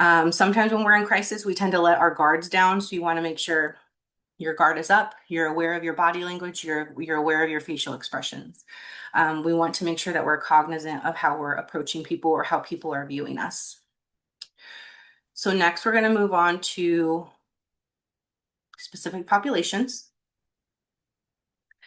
Sometimes when we're in crisis, we tend to let our guards down. So you want to make sure your guard is up, you're aware of your body language, you're aware of your facial expressions. We want to make sure that we're cognizant of how we're approaching people or how people are viewing us. So next, we're going to move on to specific populations.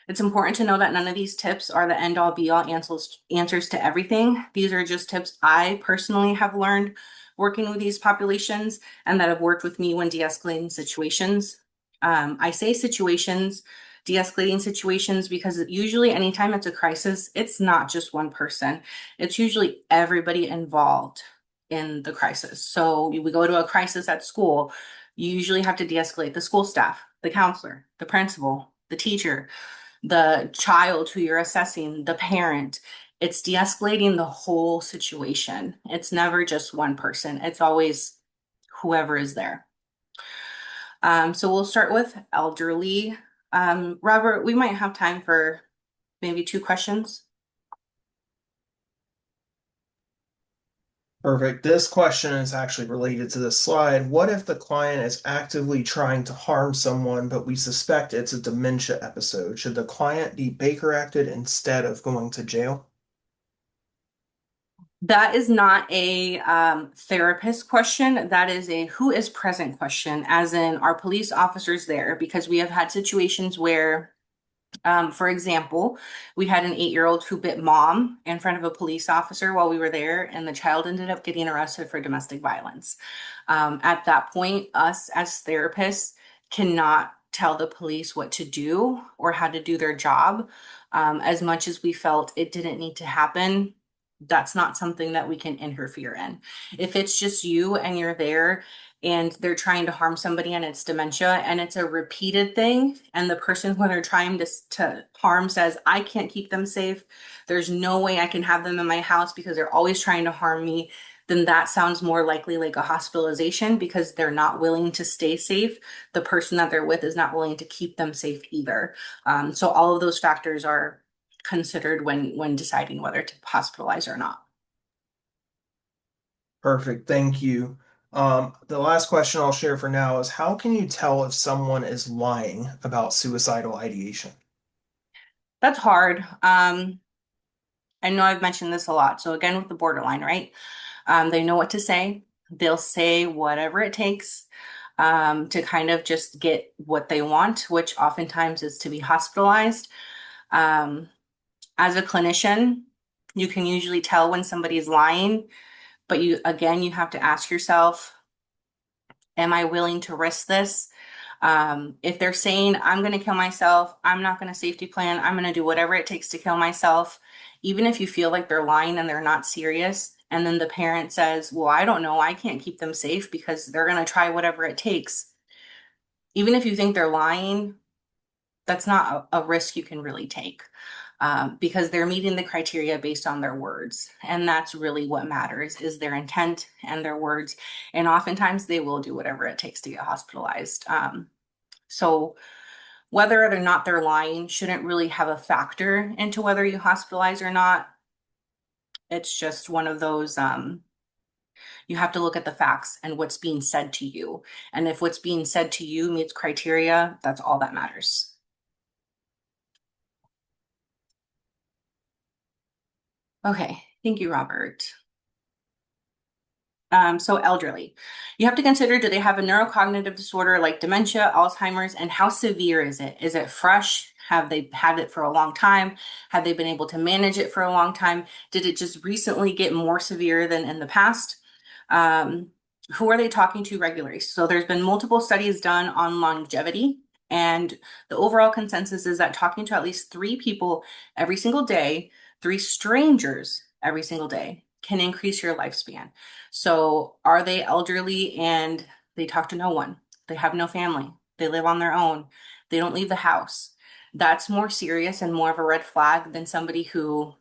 It's important to know that none of these tips are the end all be all answers to everything. These are just tips I personally have learned working with these populations and that have worked with me when de-escalating situations. I say situations, de-escalating situations, because usually anytime it's a crisis, it's not just one person. It's usually everybody involved in the crisis. So we go to a crisis at school, you usually have to de-escalate the school staff, the counselor, the principal, the teacher, the child who you're assessing, the parent. It's de-escalating the whole situation. It's never just one person. It's always whoever is there. So we'll start with elderly. Robert, we might have time for maybe 2 questions. Perfect. This question is actually related to this slide. What if the client is actively trying to harm someone, but we suspect it's a dementia episode? Should the client be Baker acted instead of going to jail? That is not a therapist question. That is a who is present question, as in are police officers there? Because we have had situations where for example, we had an 8-year-old who bit mom in front of a police officer while we were there, and the child ended up getting arrested for domestic violence. At that point, us as therapists cannot tell the police what to do or how to do their job. As much as we felt it didn't need to happen, that's not something that we can interfere in. If it's just you and you're there and they're trying to harm somebody and it's dementia and it's a repeated thing, and the person who they're trying to harm says, I can't keep them safe, there's no way I can have them in my house because they're always trying to harm me, then that sounds more likely like a hospitalization because they're not willing to stay safe. The person that they're with is not willing to keep them safe either. So all of those factors are considered when deciding whether to hospitalize or not. Perfect. Thank you. The last question I'll share for now is how can you tell if someone is lying about suicidal ideation? That's hard. I know I've mentioned this a lot. So again, with the borderline, right? They know what to say. They'll say whatever it takes to kind of just get what they want, which oftentimes is to be hospitalized. Um, as a clinician, you can usually tell when somebody's lying, but you have to ask yourself, am I willing to risk this? If they're saying, I'm going to kill myself, I'm not going to safety plan, I'm going to do whatever it takes to kill myself, even if you feel like they're lying and they're not serious, and then the parent says, well, I don't know, I can't keep them safe because they're going to try whatever it takes. Even if you think they're lying, That's not a risk you can really take, because they're meeting the criteria based on their words. And that's really what matters, is their intent and their words. And oftentimes they will do whatever it takes to get hospitalized. So whether or not they're lying shouldn't really have a factor into whether you hospitalize or not. It's just one of those, you have to look at the facts and what's being said to you. And if what's being said to you meets criteria, that's all that matters. Okay, thank you, Robert. So elderly. You have to consider, do they have a neurocognitive disorder like dementia, Alzheimer's, and how severe is it? Is it fresh? Have they had it for a long time? Have they been able to manage it for a long time? Did it just recently get more severe than in the past? Um, who are they talking to regularly? So there's been multiple studies done on longevity, and the overall consensus is that talking to at least three people every single day, three strangers every single day, can increase your lifespan. So are they elderly and they talk to no one? They have no family. They live on their own. They don't leave the house. That's more serious and more of a red flag than somebody who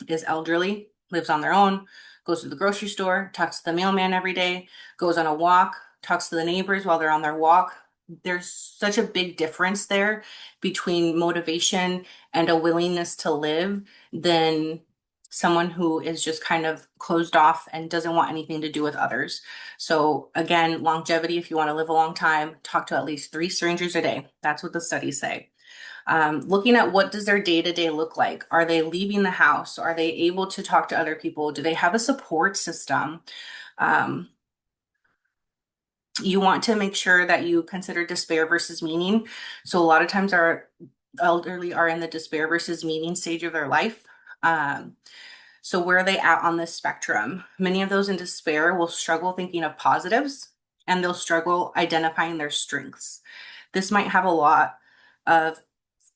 is elderly, lives on their own, goes to the grocery store, talks to the mailman every day, goes on a walk, talks to the neighbors while they're on their walk. There's such a big difference there between motivation and a willingness to live than someone who is just kind of closed off and doesn't want anything to do with others. So again, longevity, if you want to live a long time, talk to at least three strangers a day. That's what the studies say. Looking at what does their day-to-day look like? Are they leaving the house? Are they able to talk to other people? Do they have a support system? Um, you want to make sure that you consider despair versus meaning. So a lot of times our elderly are in the despair versus meaning stage of their life. Um, so where are they at on this spectrum? Many of those in despair will struggle thinking of positives, and they'll struggle identifying their strengths. This might have a lot of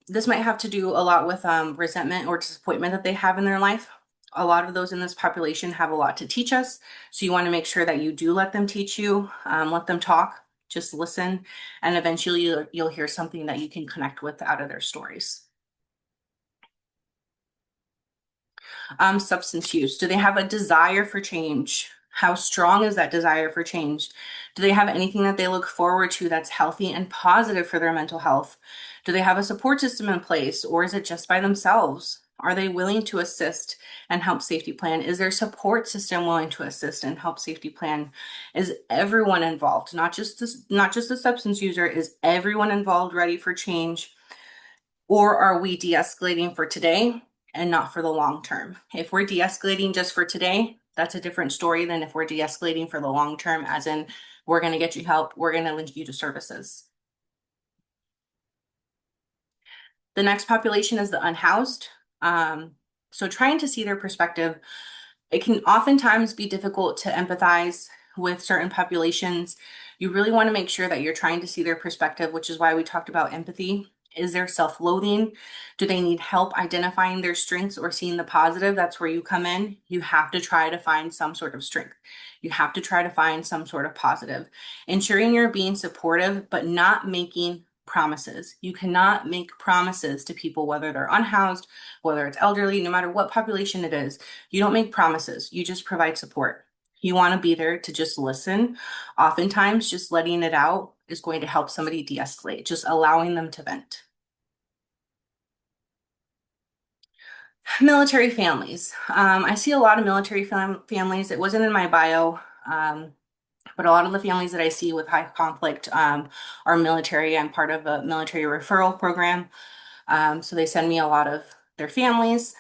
this might have to do a lot with resentment or disappointment that they have in their life. A lot of those in this population have a lot to teach us. So you want to make sure that you do let them teach you, let them talk, just listen, and eventually you'll hear something that you can connect with out of their stories. Substance use. Do they have a desire for change? How strong is that desire for change? Do they have anything that they look forward to that's healthy and positive for their mental health? Do they have a support system in place, or is it just by themselves? Are they willing to assist and help safety plan? Is their support system willing to assist and help safety plan? Is everyone involved, not just the substance user, is everyone involved ready for change? Or are we de-escalating for today and not for the long term? If we're de-escalating just for today, that's a different story than if we're de-escalating for the long term, as in we're going to get you help, we're going to link you to services. The next population is the unhoused. So trying to see their perspective, it can oftentimes be difficult to empathize with certain populations. You really want to make sure that you're trying to see their perspective, which is why we talked about empathy. Is there self-loathing? Do they need help identifying their strengths or seeing the positive? That's where you come in. You have to try to find some sort of strength. You have to try to find some sort of positive. Ensuring you're being supportive, but not making promises. You cannot make promises to people, whether they're unhoused, whether it's elderly, no matter what population it is. You don't make promises. You just provide support. You want to be there to just listen. Oftentimes, just letting it out is going to help somebody de-escalate, just allowing them to vent. Military families. I see a lot of military families. It wasn't in my bio, but a lot of the families that I see with high conflict are military. I'm part of a military referral program. So they send me a lot of their families.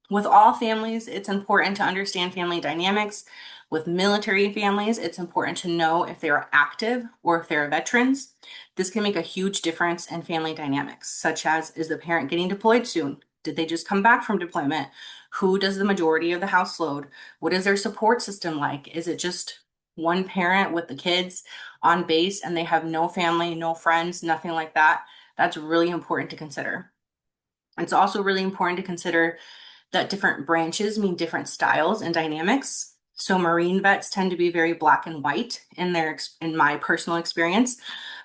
With all families, it's important to understand family dynamics. With military families, it's important to know if they are active or if they're veterans. This can make a huge difference in family dynamics, such as, is the parent getting deployed soon? Did they just come back from deployment? Who does the majority of the house load? What is their support system like? Is it just one parent with the kids on base and they have no family, no friends, nothing like that? That's really important to consider. It's also really important to consider that different branches mean different styles and dynamics. So Marine vets tend to be very black and white in my personal experience.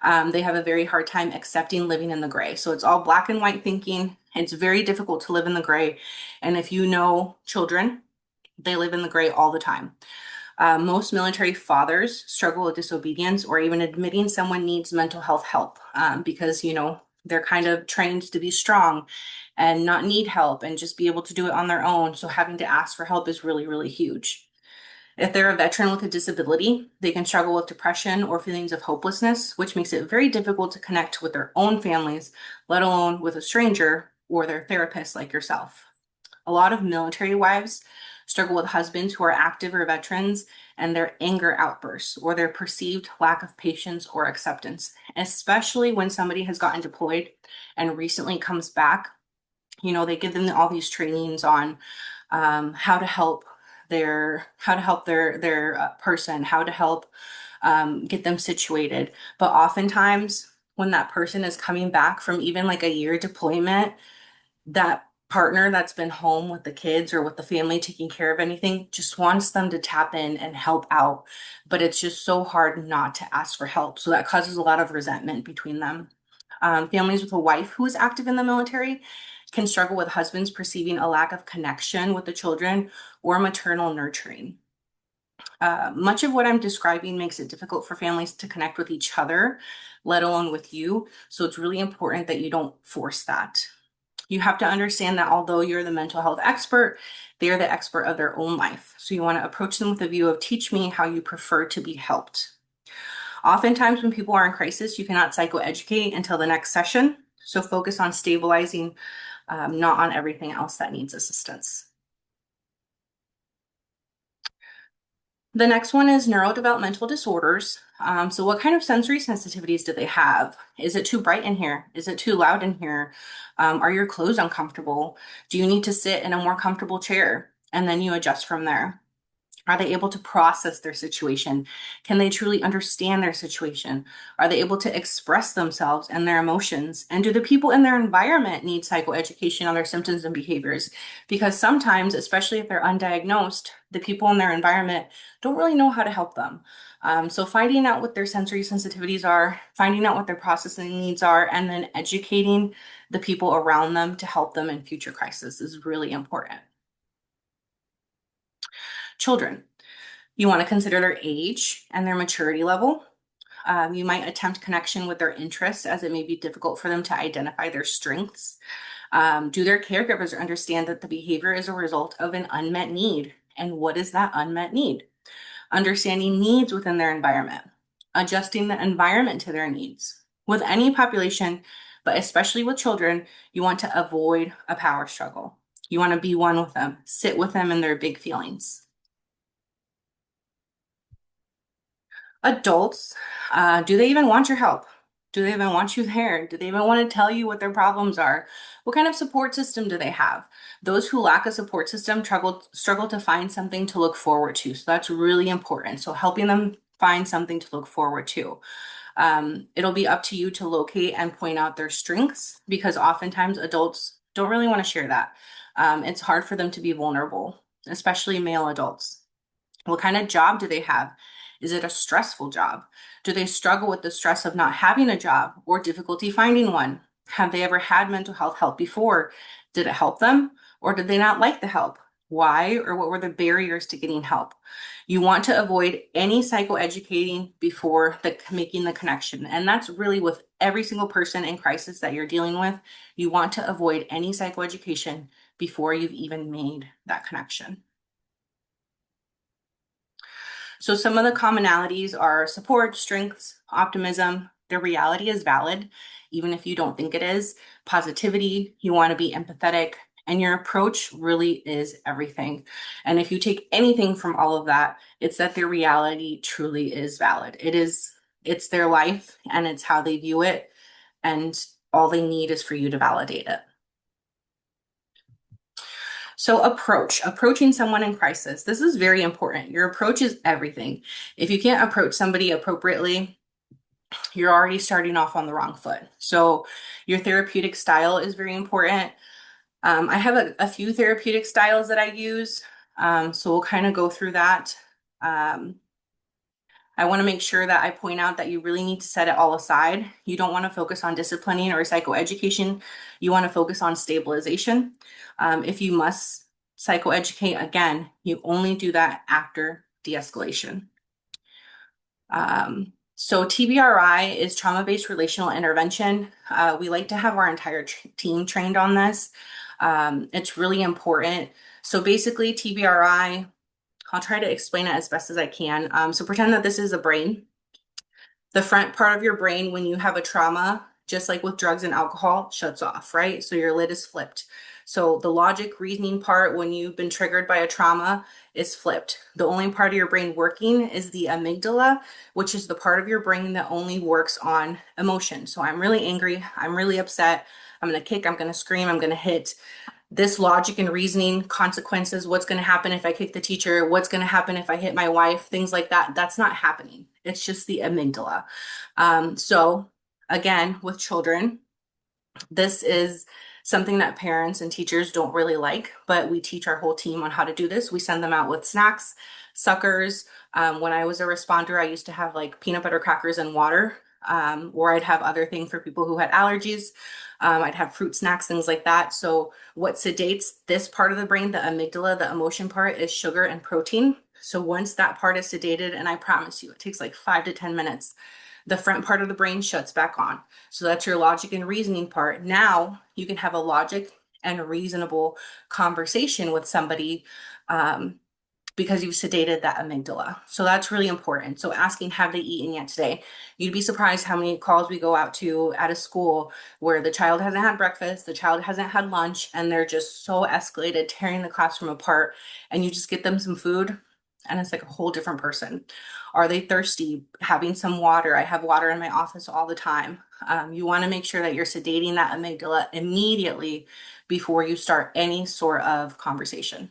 They have a very hard time accepting living in the gray. So it's all black and white thinking. It's very difficult to live in the gray. And if you know children, they live in the gray all the time. Most military fathers struggle with disobedience or even admitting someone needs mental health help because, they're kind of trained to be strong and not need help and just be able to do it on their own. So having to ask for help is really, really huge. If they're a veteran with a disability, they can struggle with depression or feelings of hopelessness, which makes it very difficult to connect with their own families, let alone with a stranger or their therapist like yourself. A lot of military wives struggle with husbands who are active or veterans and their anger outbursts or their perceived lack of patience or acceptance, especially when somebody has gotten deployed and recently comes back. They give them all these trainings on how to help their person, how to help get them situated. But oftentimes, when that person is coming back from even like a year deployment, that partner that's been home with the kids or with the family taking care of anything just wants them to tap in and help out. But it's just so hard not to ask for help. So that causes a lot of resentment between them. Families with a wife who is active in the military can struggle with husbands perceiving a lack of connection with the children or maternal nurturing. Much of what I'm describing makes it difficult for families to connect with each other, let alone with you. So it's really important that you don't force that. You have to understand that although you're the mental health expert, they're the expert of their own life. So you want to approach them with a view of teach me how you prefer to be helped. Oftentimes, when people are in crisis, you cannot psychoeducate until the next session. So focus on stabilizing, not on everything else that needs assistance. The next one is neurodevelopmental disorders. So what kind of sensory sensitivities do they have? Is it too bright in here? Is it too loud in here? Are your clothes uncomfortable? Do you need to sit in a more comfortable chair? And then you adjust from there. Are they able to process their situation? Can they truly understand their situation? Are they able to express themselves and their emotions? And do the people in their environment need psychoeducation on their symptoms and behaviors? Because sometimes, especially if they're undiagnosed, the people in their environment don't really know how to help them. So finding out what their sensory sensitivities are, finding out what their processing needs are, and then educating the people around them to help them in future crises is really important. Children. You want to consider their age and their maturity level. You might attempt connection with their interests as it may be difficult for them to identify their strengths. Do their caregivers understand that the behavior is a result of an unmet need? And what is that unmet need? Understanding needs within their environment, adjusting the environment to their needs. With any population, but especially with children, you want to avoid a power struggle. You want to be one with them, sit with them in their big feelings. Adults, do they even want your help? Do they even want you there? Do they even want to tell you what their problems are? What kind of support system do they have? Those who lack a support system struggle to find something to look forward to. So that's really important. So helping them find something to look forward to. It'll be up to you to locate and point out their strengths because oftentimes adults don't really want to share that. It's hard for them to be vulnerable, especially male adults. What kind of job do they have? Is it a stressful job? Do they struggle with the stress of not having a job or difficulty finding one? Have they ever had mental health help before? Did it help them or did they not like the help? Why or what were the barriers to getting help? You want to avoid any psychoeducating before making the connection. And that's really with every single person in crisis that you're dealing with. You want to avoid any psychoeducation before you've even made that connection. So some of the commonalities are support, strengths, optimism. Their reality is valid, even if you don't think it is. Positivity, you want to be empathetic, and your approach really is everything. And if you take anything from all of that, it's that their reality truly is valid. It's their life and it's how they view it. And all they need is for you to validate it. So approaching someone in crisis. This is very important. Your approach is everything. If you can't approach somebody appropriately, you're already starting off on the wrong foot. So your therapeutic style is very important. I have a few therapeutic styles that I use. So we'll kind of go through that. I want to make sure that I point out that you really need to set it all aside. You don't want to focus on disciplining or psychoeducation. You want to focus on stabilization. If you must psychoeducate, again, you only do that after de-escalation. So TBRI is trauma-based relational intervention. We like to have our entire team trained on this. It's really important. So basically TBRI, I'll try to explain it as best as I can. So pretend that this is a brain. The front part of your brain, when you have a trauma, just like with drugs and alcohol, shuts off, right? So your lid is flipped. So the logic reasoning part, when you've been triggered by a trauma, is flipped. The only part of your brain working is the amygdala, which is the part of your brain that only works on emotion. So I'm really angry. I'm really upset. I'm going to kick. I'm going to scream. I'm going to hit. This logic and reasoning, consequences, what's going to happen if I kick the teacher, what's going to happen if I hit my wife, things like that. That's not happening. It's just the amygdala. So again, with children, this is something that parents and teachers don't really like, but we teach our whole team on how to do this. We send them out with snacks, suckers. When I was a responder, I used to have like peanut butter crackers and water, or I'd have other things for people who had allergies. I'd have fruit snacks, things like that. So what sedates this part of the brain, the amygdala, the emotion part, is sugar and protein. So once that part is sedated, and I promise you, it takes like 5 to 10 minutes, the front part of the brain shuts back on. So that's your logic and reasoning part. Now you can have a logic and a reasonable conversation with somebody, because you've sedated that amygdala. So that's really important. So asking, have they eaten yet today? You'd be surprised how many calls we go out to at a school where the child hasn't had breakfast, the child hasn't had lunch, and they're just so escalated, tearing the classroom apart. And you just get them some food, and it's like a whole different person. Are they thirsty? Having some water. I have water in my office all the time. You want to make sure that you're sedating that amygdala immediately before you start any sort of conversation.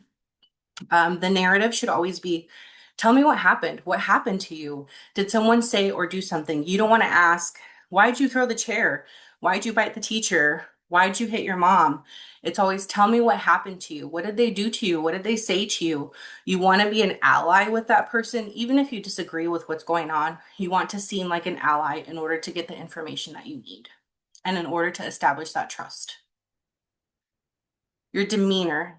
The narrative should always be, tell me what happened. What happened to you? Did someone say or do something? You don't want to ask, why'd you throw the chair? Why'd you bite the teacher? Why'd you hit your mom? It's always, tell me what happened to you. What did they do to you? What did they say to you? You want to be an ally with that person, even if you disagree with what's going on. You want to seem like an ally in order to get the information that you need and in order to establish that trust. Your demeanor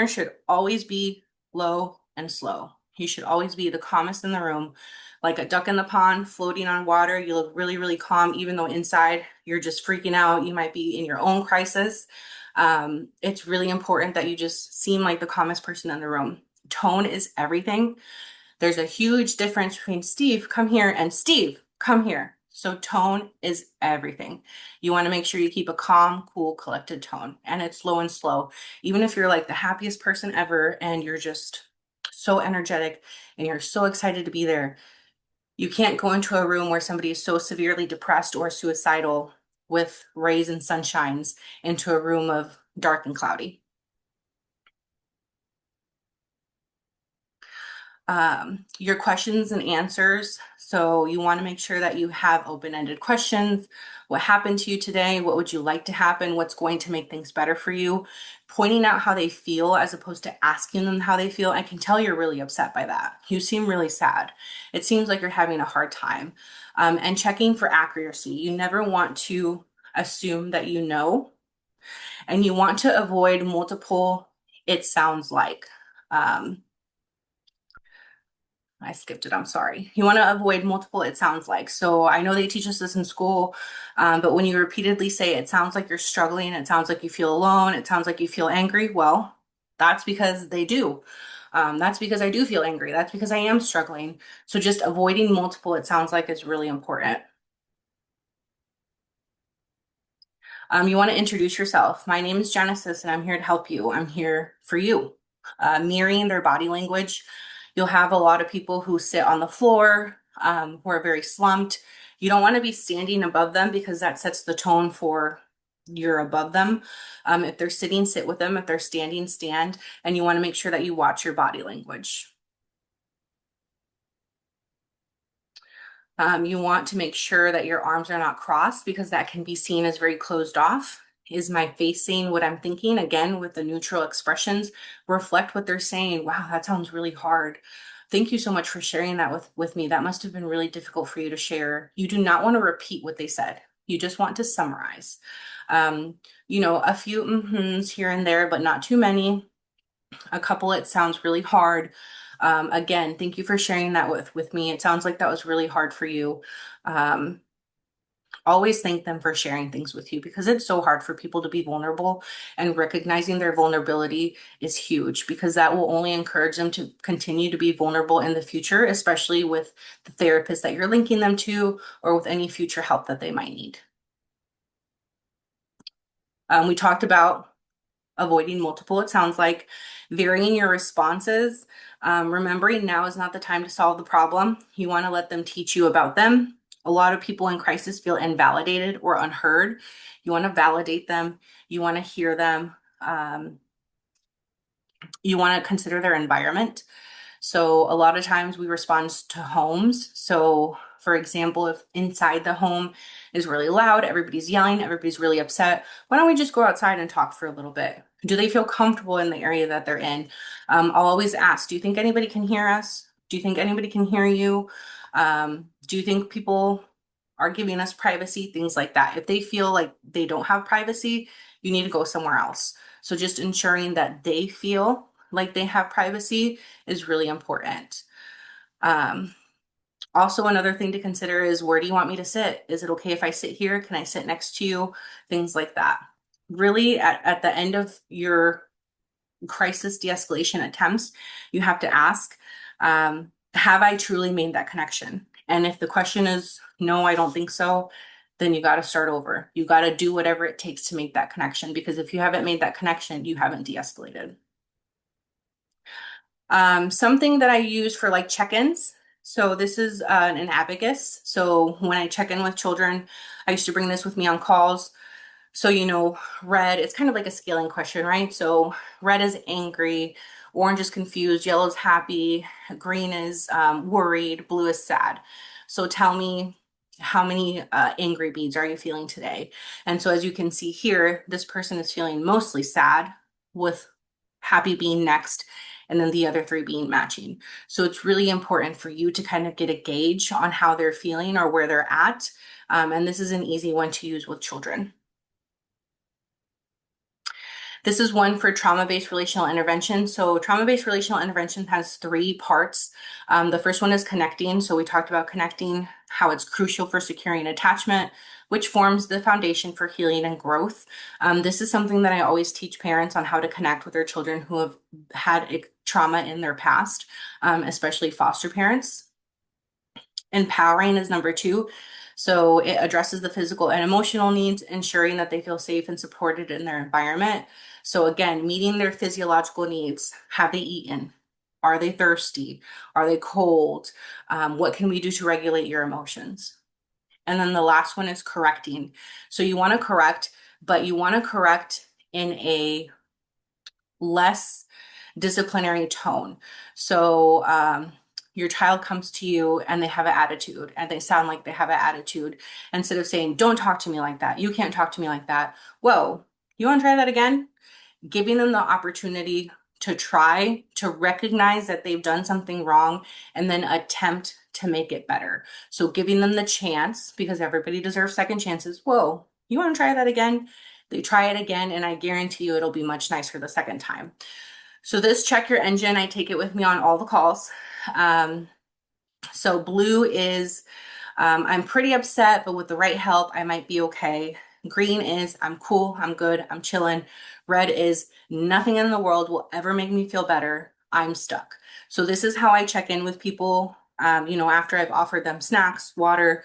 should always be low and slow. You should always be the calmest in the room, like a duck in the pond floating on water. You look really, really calm, even though inside you're just freaking out. You might be in your own crisis. It's really important that you just seem like the calmest person in the room. Tone is everything. There's a huge difference between Steve, come here, and Steve, come here. So tone is everything. You want to make sure you keep a calm, cool, collected tone, and it's low and slow. Even if you're like the happiest person ever and you're just so energetic and you're so excited to be there, you can't go into a room where somebody is so severely depressed or suicidal with rays and sunshines into a room of dark and cloudy. Your questions and answers. So you want to make sure that you have open-ended questions. What happened to you today? What would you like to happen? What's going to make things better for you? Pointing out how they feel as opposed to asking them how they feel. I can tell you're really upset by that. You seem really sad. It seems like you're having a hard time. And checking for accuracy. You never want to assume that you know, and you want to avoid multiple, it sounds like. I skipped it. I'm sorry. You want to avoid multiple, it sounds like. So I know they teach us this in school, but when you repeatedly say it sounds like you're struggling, it sounds like you feel alone, it sounds like you feel angry, well, that's because they do. That's because I do feel angry. That's because I am struggling. So just avoiding multiple, it sounds like, is really important. You want to introduce yourself. My name is Genesis, and I'm here to help you. I'm here for you. Mirroring their body language. You'll have a lot of people who sit on the floor, who are very slumped. You don't want to be standing above them because that sets the tone for you're above them. If they're sitting, sit with them. If they're standing, stand. And you want to make sure that you watch your body language. You want to make sure that your arms are not crossed because that can be seen as very closed off. Is my face saying what I'm thinking? Again, with the neutral expressions, reflect what they're saying. Wow, that sounds really hard. Thank you so much for sharing that with me. That must have been really difficult for you to share. You do not want to repeat what they said. You just want to summarize. Um, a few mm-hms here and there, but not too many. A couple, it sounds really hard. Again, thank you for sharing that with me. It sounds like that was really hard for you. Um, Always thank them for sharing things with you because it's so hard for people to be vulnerable, and recognizing their vulnerability is huge because that will only encourage them to continue to be vulnerable in the future, especially with the therapist that you're linking them to or with any future help that they might need. We talked about avoiding multiple, it sounds like, varying your responses. Remembering now is not the time to solve the problem. You want to let them teach you about them. A lot of people in crisis feel invalidated or unheard. You want to validate them. You want to hear them. You want to consider their environment. So a lot of times we respond to homes. So for example, if inside the home is really loud, everybody's yelling, everybody's really upset, why don't we just go outside and talk for a little bit? Do they feel comfortable in the area that they're in? I'll always ask, do you think anybody can hear us? Do you think anybody can hear you? Do you think people are giving us privacy? Things like that. If they feel like they don't have privacy, you need to go somewhere else. So just ensuring that they feel like they have privacy is really important. Um, Also, another thing to consider is, where do you want me to sit? Is it okay if I sit here? Can I sit next to you? Things like that. Really, at the end of your crisis de-escalation attempts, you have to ask, have I truly made that connection? And if the question is, no, I don't think so, then you got to start over. You got to do whatever it takes to make that connection, because if you haven't made that connection, you haven't de-escalated. Something that I use for like check-ins. So this is an abacus. So when I check in with children, I used to bring this with me on calls. So, red, it's kind of like a scaling question, right? So red is angry, orange is confused, yellow is happy, green is worried, blue is sad. So tell me, how many angry beads are you feeling today? And so as you can see here, this person is feeling mostly sad, with happy being next, and then the other three being matching. So it's really important for you to kind of get a gauge on how they're feeling or where they're at. And this is an easy one to use with children. This is one for trauma-based relational intervention. So trauma-based relational intervention has three parts. The first one is connecting. So we talked about connecting, how it's crucial for securing attachment, which forms the foundation for healing and growth. This is something that I always teach parents on, how to connect with their children who have had trauma in their past, especially foster parents. Empowering is number two. So it addresses the physical and emotional needs, ensuring that they feel safe and supported in their environment. So again, meeting their physiological needs. Have they eaten? Are they thirsty? Are they cold? What can we do to regulate your emotions? And then the last one is correcting. So you want to correct, but you want to correct in a less disciplinary tone. So your child comes to you and they have an attitude, and they sound like they have an attitude. Instead of saying, don't talk to me like that, you can't talk to me like that. Whoa, you want to try that again? Giving them the opportunity to try to recognize that they've done something wrong and then attempt to make it better. So giving them the chance, because everybody deserves second chances. Whoa, you want to try that again? They try it again, and I guarantee you it'll be much nicer the second time. So this check your engine, I take it with me on all the calls. So blue is, I'm pretty upset, but with the right help, I might be okay. Green is, I'm cool, I'm good, I'm chilling. Red is, nothing in the world will ever make me feel better. I'm stuck. So this is how I check in with people, after I've offered them snacks, water.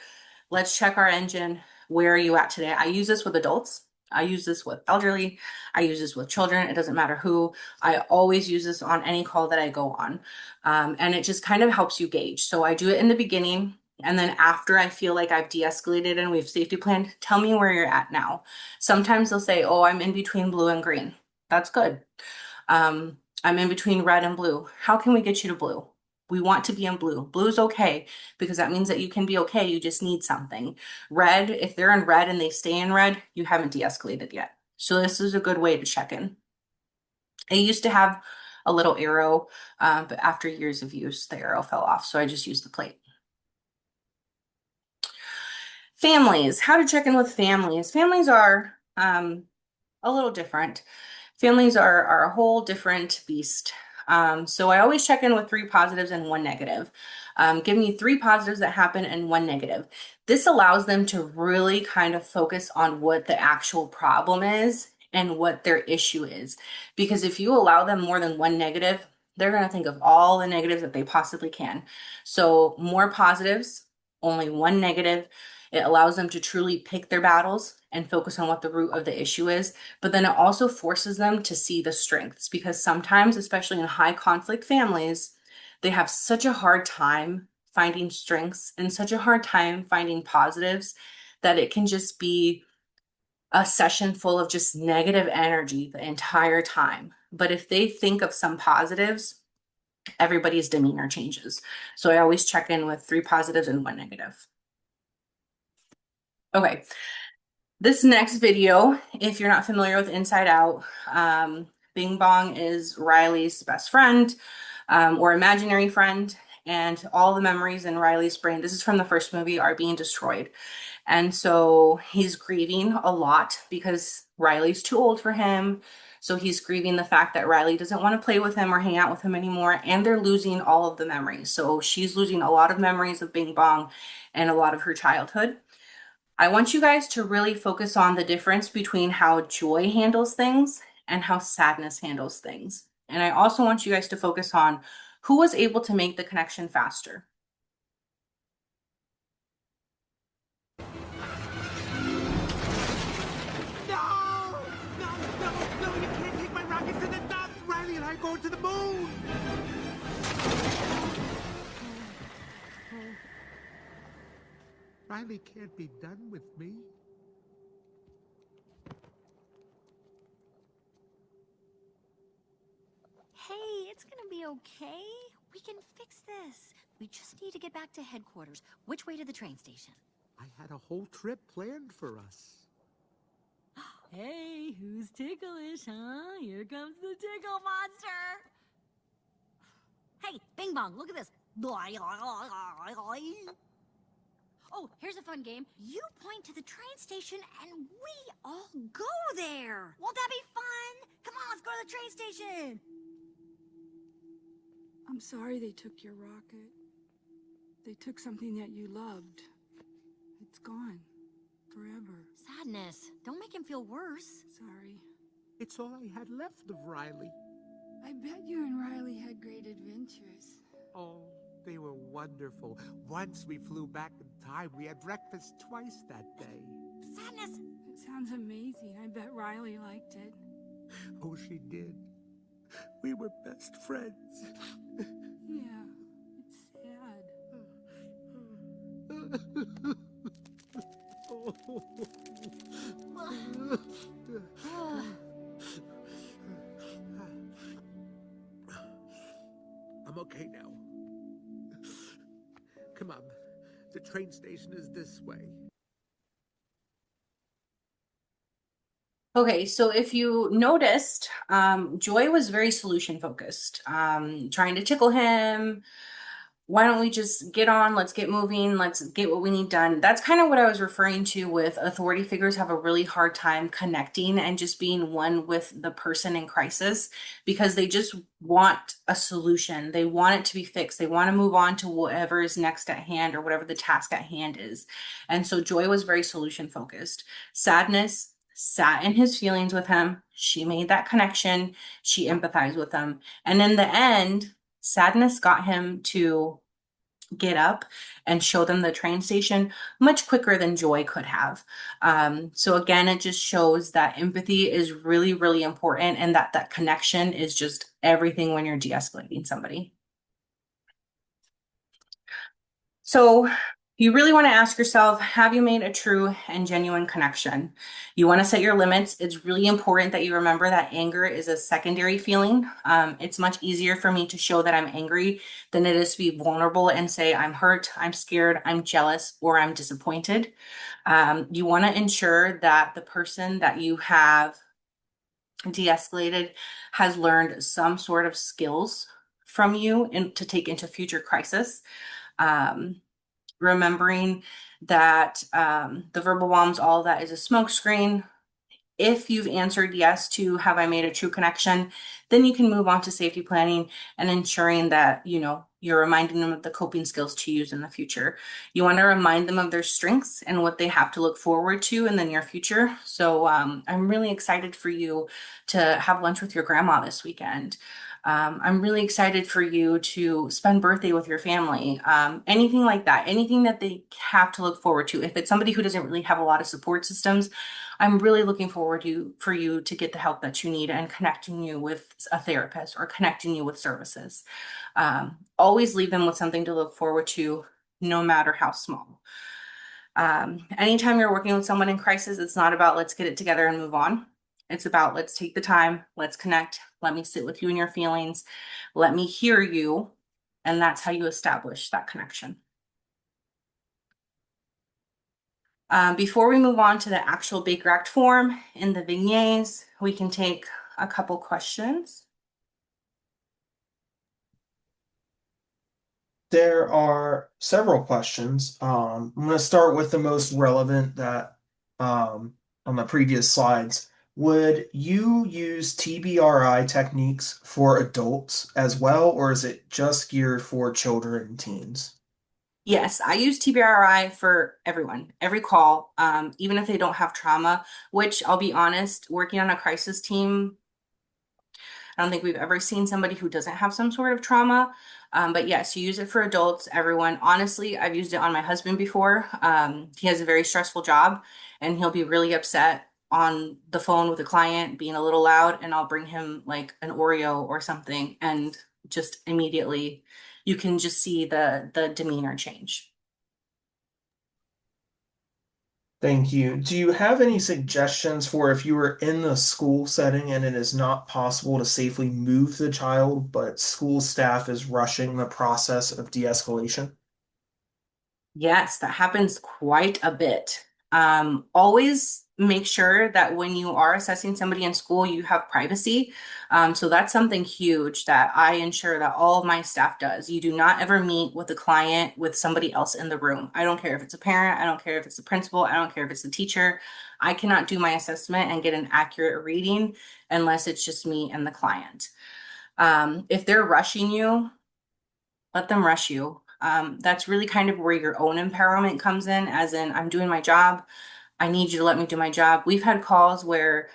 Let's check our engine. Where are you at today? I use this with adults. I use this with elderly. I use this with children. It doesn't matter who. I always use this on any call that I go on. And it just kind of helps you gauge. So I do it in the beginning. And then after I feel like I've de-escalated and we've safety planned, tell me where you're at now. Sometimes they'll say, oh, I'm in between blue and green. That's good. I'm in between red and blue. How can we get you to blue? We want to be in blue. Blue is okay, because that means that you can be okay. You just need something. Red, if they're in red and they stay in red, you haven't de-escalated yet. So this is a good way to check in. I used to have a little arrow, but after years of use, the arrow fell off, so I just used the plate. Families, how to check in with families. Families are a little different. Families are a whole different beast. So I always check in with three positives and one negative. Give me three positives that happen and one negative. This allows them to really kind of focus on what the actual problem is and what their issue is. Because if you allow them more than one negative, they're going to think of all the negatives that they possibly can. So more positives, only one negative. It allows them to truly pick their battles and focus on what the root of the issue is. But then it also forces them to see the strengths because sometimes, especially in high conflict families, they have such a hard time finding strengths and such a hard time finding positives that it can just be a session full of just negative energy the entire time. But if they think of some positives, everybody's demeanor changes. So I always check in with three positives and one negative. Okay, this next video, if you're not familiar with Inside Out, Bing Bong is Riley's best friend or imaginary friend, and all the memories in Riley's brain, this is from the first movie, are being destroyed. And so he's grieving a lot because Riley's too old for him. So he's grieving the fact that Riley doesn't want to play with him or hang out with him anymore, and they're losing all of the memories. So she's losing a lot of memories of Bing Bong and a lot of her childhood. I want you guys to really focus on the difference between how joy handles things and how sadness handles things. And I also want you guys to focus on who was able to make the connection faster. No! No, no, no, you can't take my rocket to the top! Riley and I are going to the moon! Riley can't be done with me. Hey, it's gonna be okay. We can fix this. We just need to get back to headquarters. Which way to the train station? I had a whole trip planned for us. Hey, who's ticklish, huh? Here comes the tickle monster. Hey, Bing Bong, look at this. Oh, here's a fun game. You point to the train station and we all go there. Won't that be fun? Come on, let's go to the train station. I'm sorry they took your rocket. They took something that you loved. It's gone. Forever. Sadness. Don't make him feel worse. Sorry. It's all I had left of Riley. I bet you and Riley had great adventures. Oh, they were wonderful. Once we flew back in time, we had breakfast twice that day. Sadness. It sounds amazing. I bet Riley liked it. Oh, she did. We were best friends. Yeah, it's sad. I'm okay now. Come on. The train station is this way. Okay, so if you noticed, Joy was very solution focused, trying to tickle him. Why don't we just get on? Let's get moving. Let's get what we need done. That's kind of what I was referring to with authority figures have a really hard time connecting and just being one with the person in crisis because they just want a solution. They want it to be fixed. They want to move on to whatever is next at hand or whatever the task at hand is. And so Joy was very solution focused. Sadness sat in his feelings with him. She made that connection. She empathized with him. And in the end, Sadness got him to get up and show them the train station much quicker than Joy could have. So again, it just shows that empathy is really, really important and that that connection is just everything when you're de-escalating somebody. So you really want to ask yourself, have you made a true and genuine connection? You want to set your limits. It's really important that you remember that anger is a secondary feeling. It's much easier for me to show that I'm angry than it is to be vulnerable and say, I'm hurt, I'm scared, I'm jealous, or I'm disappointed. You want to ensure that the person that you have de-escalated has learned some sort of skills from you and to take into future crisis. Um, Remembering that the verbal bombs, all of that is a smokescreen. If you've answered yes to have I made a true connection, then you can move on to safety planning and ensuring that, you're reminding them of the coping skills to use in the future. You want to remind them of their strengths and what they have to look forward to in the near future. So I'm really excited for you to have lunch with your grandma this weekend. I'm really excited for you to spend birthday with your family. Anything like that, anything that they have to look forward to. If it's somebody who doesn't really have a lot of support systems, I'm really looking forward for you to get the help that you need and connecting you with a therapist or connecting you with services. Always leave them with something to look forward to, no matter how small. Anytime you're working with someone in crisis, it's not about let's get it together and move on. It's about let's take the time, let's connect, let me sit with you and your feelings, let me hear you, and that's how you establish that connection. Before we move on to the actual Baker Act form in the vignettes, we can take a couple questions. There are several questions. I'm going to start with the most relevant that on the previous slides. Would you use TBRI techniques for adults as well, or is it just geared for children and teens? Yes, I use TBRI for everyone, every call, even if they don't have trauma, which I'll be honest, working on a crisis team, I don't think we've ever seen somebody who doesn't have some sort of trauma. But yes, you use it for adults, everyone. Honestly, I've used it on my husband before. He has a very stressful job and he'll be really upset on the phone with a client being a little loud, and I'll bring him like an Oreo or something, and just immediately you can just see the demeanor change. Thank you. Do you have any suggestions for if you were in the school setting and it is not possible to safely move the child, but school staff is rushing the process of de-escalation? Yes, that happens quite a bit. Always make sure that when you are assessing somebody in school, you have privacy. So that's something huge that I ensure that all of my staff does. You do not ever meet with a client with somebody else in the room. I don't care if it's a parent, I don't care if it's the principal, I don't care if it's the teacher. I cannot do my assessment and get an accurate reading unless it's just me and the client. If they're rushing you, let them rush you. That's really kind of where your own empowerment comes in, as in, I'm doing my job. I need you to let me do my job. We've had calls where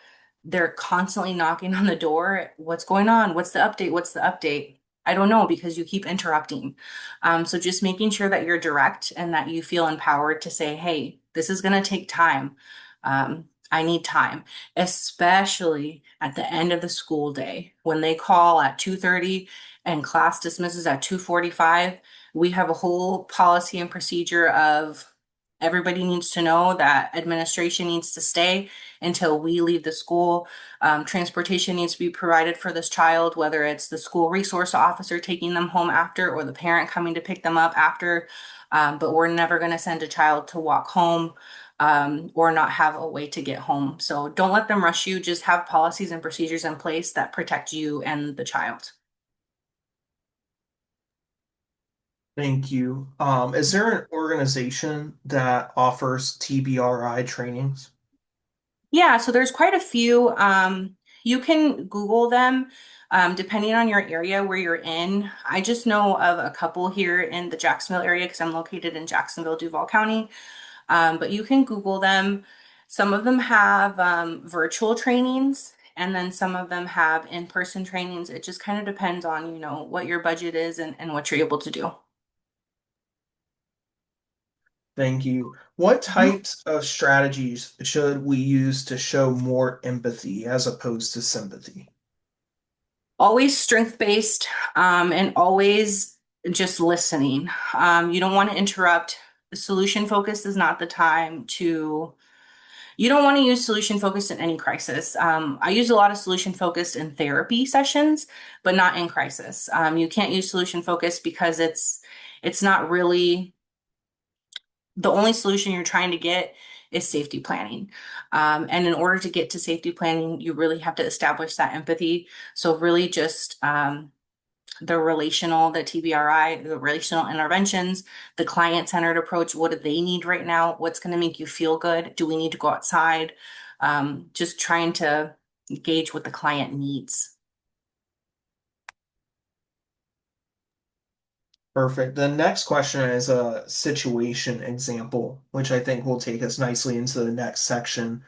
they're constantly knocking on the door. What's going on? What's the update? What's the update? I don't know because you keep interrupting. So just making sure that you're direct and that you feel empowered to say, hey, this is going to take time. I need time, especially at the end of the school day when they call at 2:30 and class dismisses at 2:45. We have a whole policy and procedure of everybody needs to know that administration needs to stay until we leave the school. Transportation needs to be provided for this child, whether it's the school resource officer taking them home after or the parent coming to pick them up after. But we're never going to send a child to walk home or not have a way to get home. So don't let them rush you. Just have policies and procedures in place that protect you and the child. Thank you. Is there an organization that offers TBRI trainings? Yeah, so there's quite a few. You can Google them depending on your area where you're in. I just know of a couple here in the Jacksonville area because I'm located in Jacksonville, Duval County. But you can Google them. Some of them have virtual trainings, and then some of them have in-person trainings. It just kind of depends on, what your budget is and what you're able to do. Thank you. What Mhm. types of strategies should we use to show more empathy as opposed to sympathy? Always strength-based, and always just listening. You don't want to interrupt. Solution focus is not the time to You don't want to use solution focused in any crisis. I use a lot of solution focused in therapy sessions, but not in crisis. You can't use solution focused because it's not really the only solution you're trying to get is safety planning. And in order to get to safety planning, you really have to establish that empathy. So really just the relational, the TBRI, the relational interventions, the client-centered approach. What do they need right now? What's going to make you feel good? Do we need to go outside? Just trying to gauge what the client needs. Perfect. The next question is a situation example, which I think will take us nicely into the next section.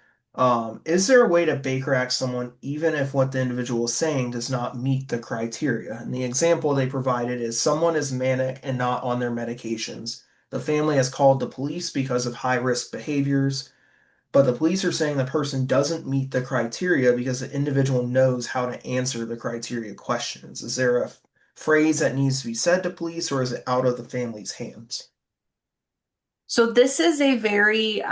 Is there a way to Baker Act someone even if what the individual is saying does not meet the criteria? And the example they provided is someone is manic and not on their medications. The family has called the police because of high risk behaviors, but the police are saying the person doesn't meet the criteria because the individual knows how to answer the criteria questions. Is there a phrase that needs to be said to police, or is it out of the family's hands? So this is a very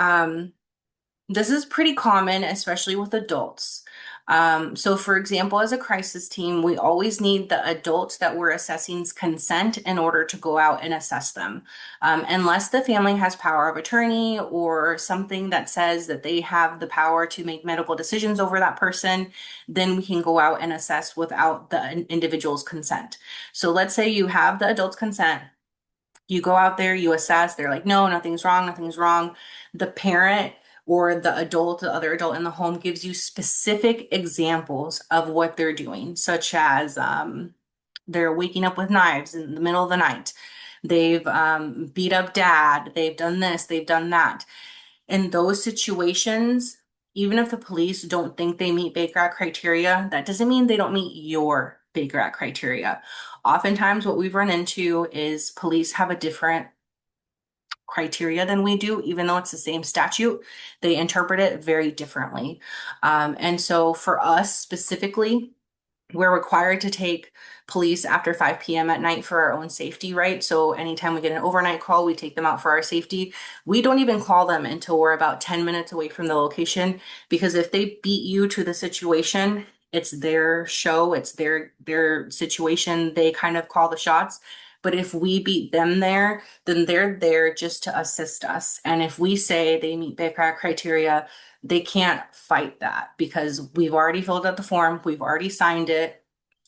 this is pretty common, especially with adults. So for example, as a crisis team, we always need the adults that we're assessing's consent in order to go out and assess them. Unless the family has power of attorney or something that says that they have the power to make medical decisions over that person, then we can go out and assess without the individual's consent. So let's say you have the adult's consent. You go out there, you assess, they're like, no, nothing's wrong, nothing's wrong. The parent or the adult, the other adult in the home gives you specific examples of what they're doing, such as they're waking up with knives in the middle of the night. They've beat up dad. They've done this, they've done that. In those situations, even if the police don't think they meet Baker Act criteria, that doesn't mean they don't meet your Baker Act criteria. Oftentimes, what we've run into is police have a different criteria than we do, even though it's the same statute, they interpret it very differently. And so for us specifically, we're required to take police after 5 p.m. at night for our own safety, right? So anytime we get an overnight call, we take them out for our safety. We don't even call them until we're about 10 minutes away from the location, because if they beat you to the situation, it's their show, it's their situation. They kind of call the shots. But if we beat them there, then they're there just to assist us. And if we say they meet Baker Act criteria, they can't fight that because we've already filled out the form, we've already signed it.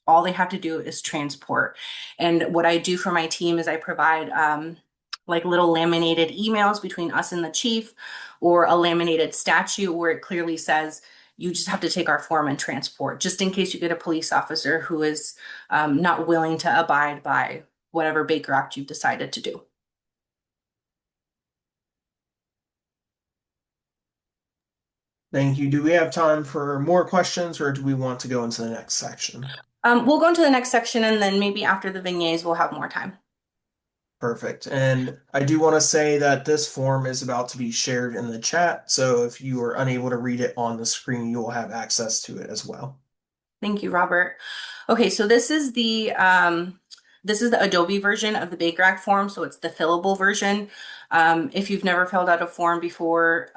All they have to do is transport. And what I do for my team is I provide like little laminated emails between us and the chief, or a laminated statute where it clearly says you just have to take our form and transport, just in case you get a police officer who is not willing to abide by whatever Baker Act you've decided to do. Thank you. Do we have time for more questions, or do we want to go into the next section? We'll go into the next section, and then maybe after the vignettes, we'll have more time. Perfect. And I do want to say that this form is about to be shared in the chat, so if you are unable to read it on the screen, you will have access to it as well. Thank you, Robert. Okay, so this is the Adobe version of the Baker Act form, so it's the fillable version. If you've never filled out a form before,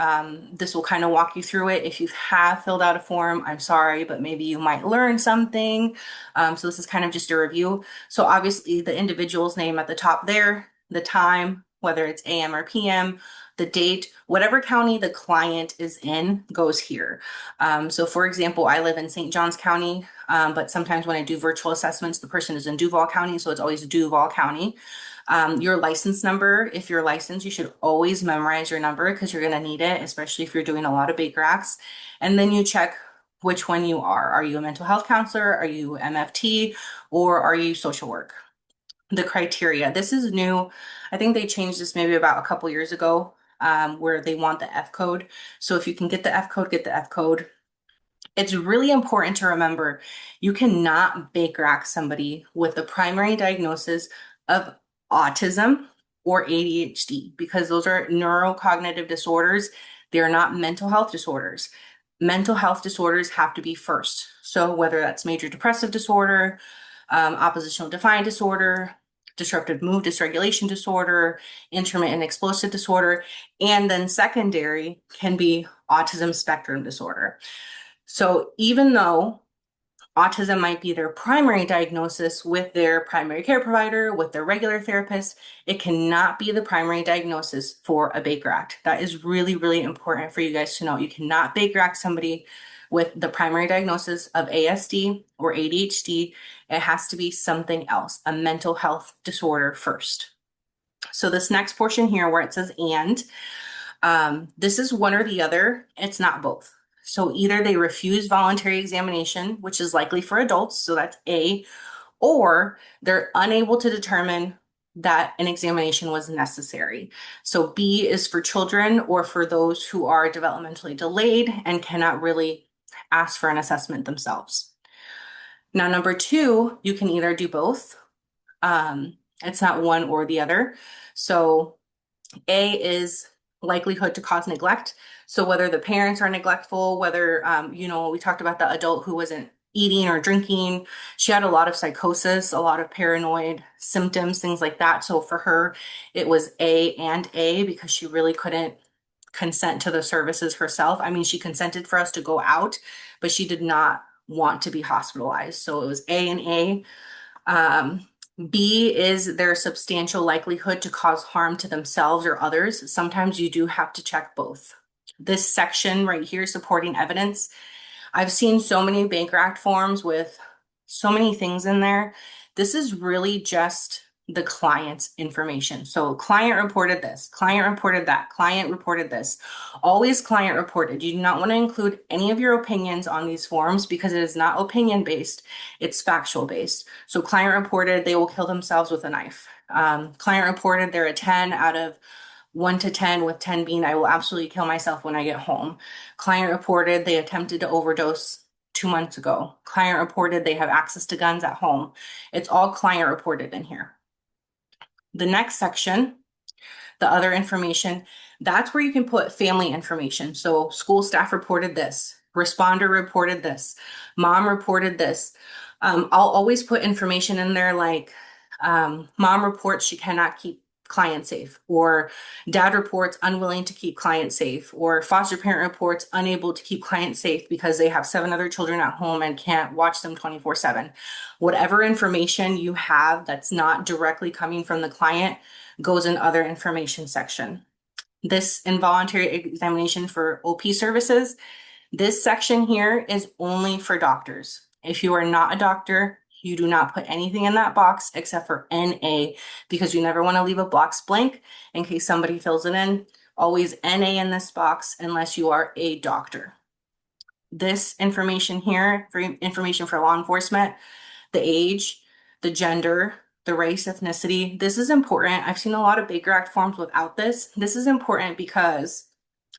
this will kind of walk you through it. If you have filled out a form, I'm sorry, but maybe you might learn something. So this is kind of just a review. So obviously the individual's name at the top there, the time, whether it's AM or PM, the date, whatever county the client is in goes here. So for example, I live in St. Johns County, but sometimes when I do virtual assessments, the person is in Duval County, so it's always Duval County. Your license number, if you're licensed, you should always memorize your number because you're going to need it, especially if you're doing a lot of Baker Acts. And then you check which one you are. Are you a mental health counselor? Are you MFT? Or are you social work? The criteria. This is new. I think they changed this maybe about a couple years ago, where they want the F code. So if you can get the F code, get the F code. It's really important to remember you cannot Baker Act somebody with the primary diagnosis of autism or ADHD because those are neurocognitive disorders. They are not mental health disorders. Mental health disorders have to be first. So whether that's major depressive disorder, oppositional defiant disorder, disruptive mood dysregulation disorder, intermittent explosive disorder, and then secondary can be autism spectrum disorder. So even though Autism might be their primary diagnosis with their primary care provider, with their regular therapist. It cannot be the primary diagnosis for a Baker Act. That is really, really important for you guys to know. You cannot Baker Act somebody with the primary diagnosis of ASD or ADHD. It has to be something else, a mental health disorder first. So this next portion here where it says this is one or the other. It's not both. So either they refuse voluntary examination, which is likely for adults, so that's A, or they're unable to determine that an examination was necessary. So B is for children or for those who are developmentally delayed and cannot really ask for an assessment themselves. Now, number two, you can either do both. It's not one or the other. So A is likelihood to cause neglect. So whether the parents are neglectful, whether, we talked about the adult who wasn't eating or drinking, she had a lot of psychosis, a lot of paranoid symptoms, things like that. So for her, it was A and A because she really couldn't consent to the services herself. I mean, she consented for us to go out, but she did not want to be hospitalized. So it was A and A. Um, B is their substantial likelihood to cause harm to themselves or others. Sometimes you do have to check both. This section right here, supporting evidence, I've seen so many Banker Act forms with so many things in there. This is really just the client's information. So client reported this, client reported that, client reported this. Always client reported. You do not want to include any of your opinions on these forms because it is not opinion based, it's factual based. So client reported they will kill themselves with a knife. Client reported they're a 10 out of 1 to 10, with 10 being I will absolutely kill myself when I get home. Client reported they attempted to overdose 2 months ago. Client reported they have access to guns at home. It's all client reported in here. The next section, the other information, that's where you can put family information. So school staff reported this, responder reported this, mom reported this. I'll always put information in there like mom reports she cannot keep client safe, or dad reports unwilling to keep client safe, or foster parent reports unable to keep client safe because they have 7 other children at home and can't watch them 24/7. Whatever information you have that's not directly coming from the client goes in other information section. This involuntary examination for OP services, this section here is only for doctors. If you are not a doctor, you do not put anything in that box except for NA because you never want to leave a box blank in case somebody fills it in. Always NA in this box unless you are a doctor. This information here, for information for law enforcement, the age, the gender, the race, ethnicity. This is important. I've seen a lot of Baker Act forms without this. This is important because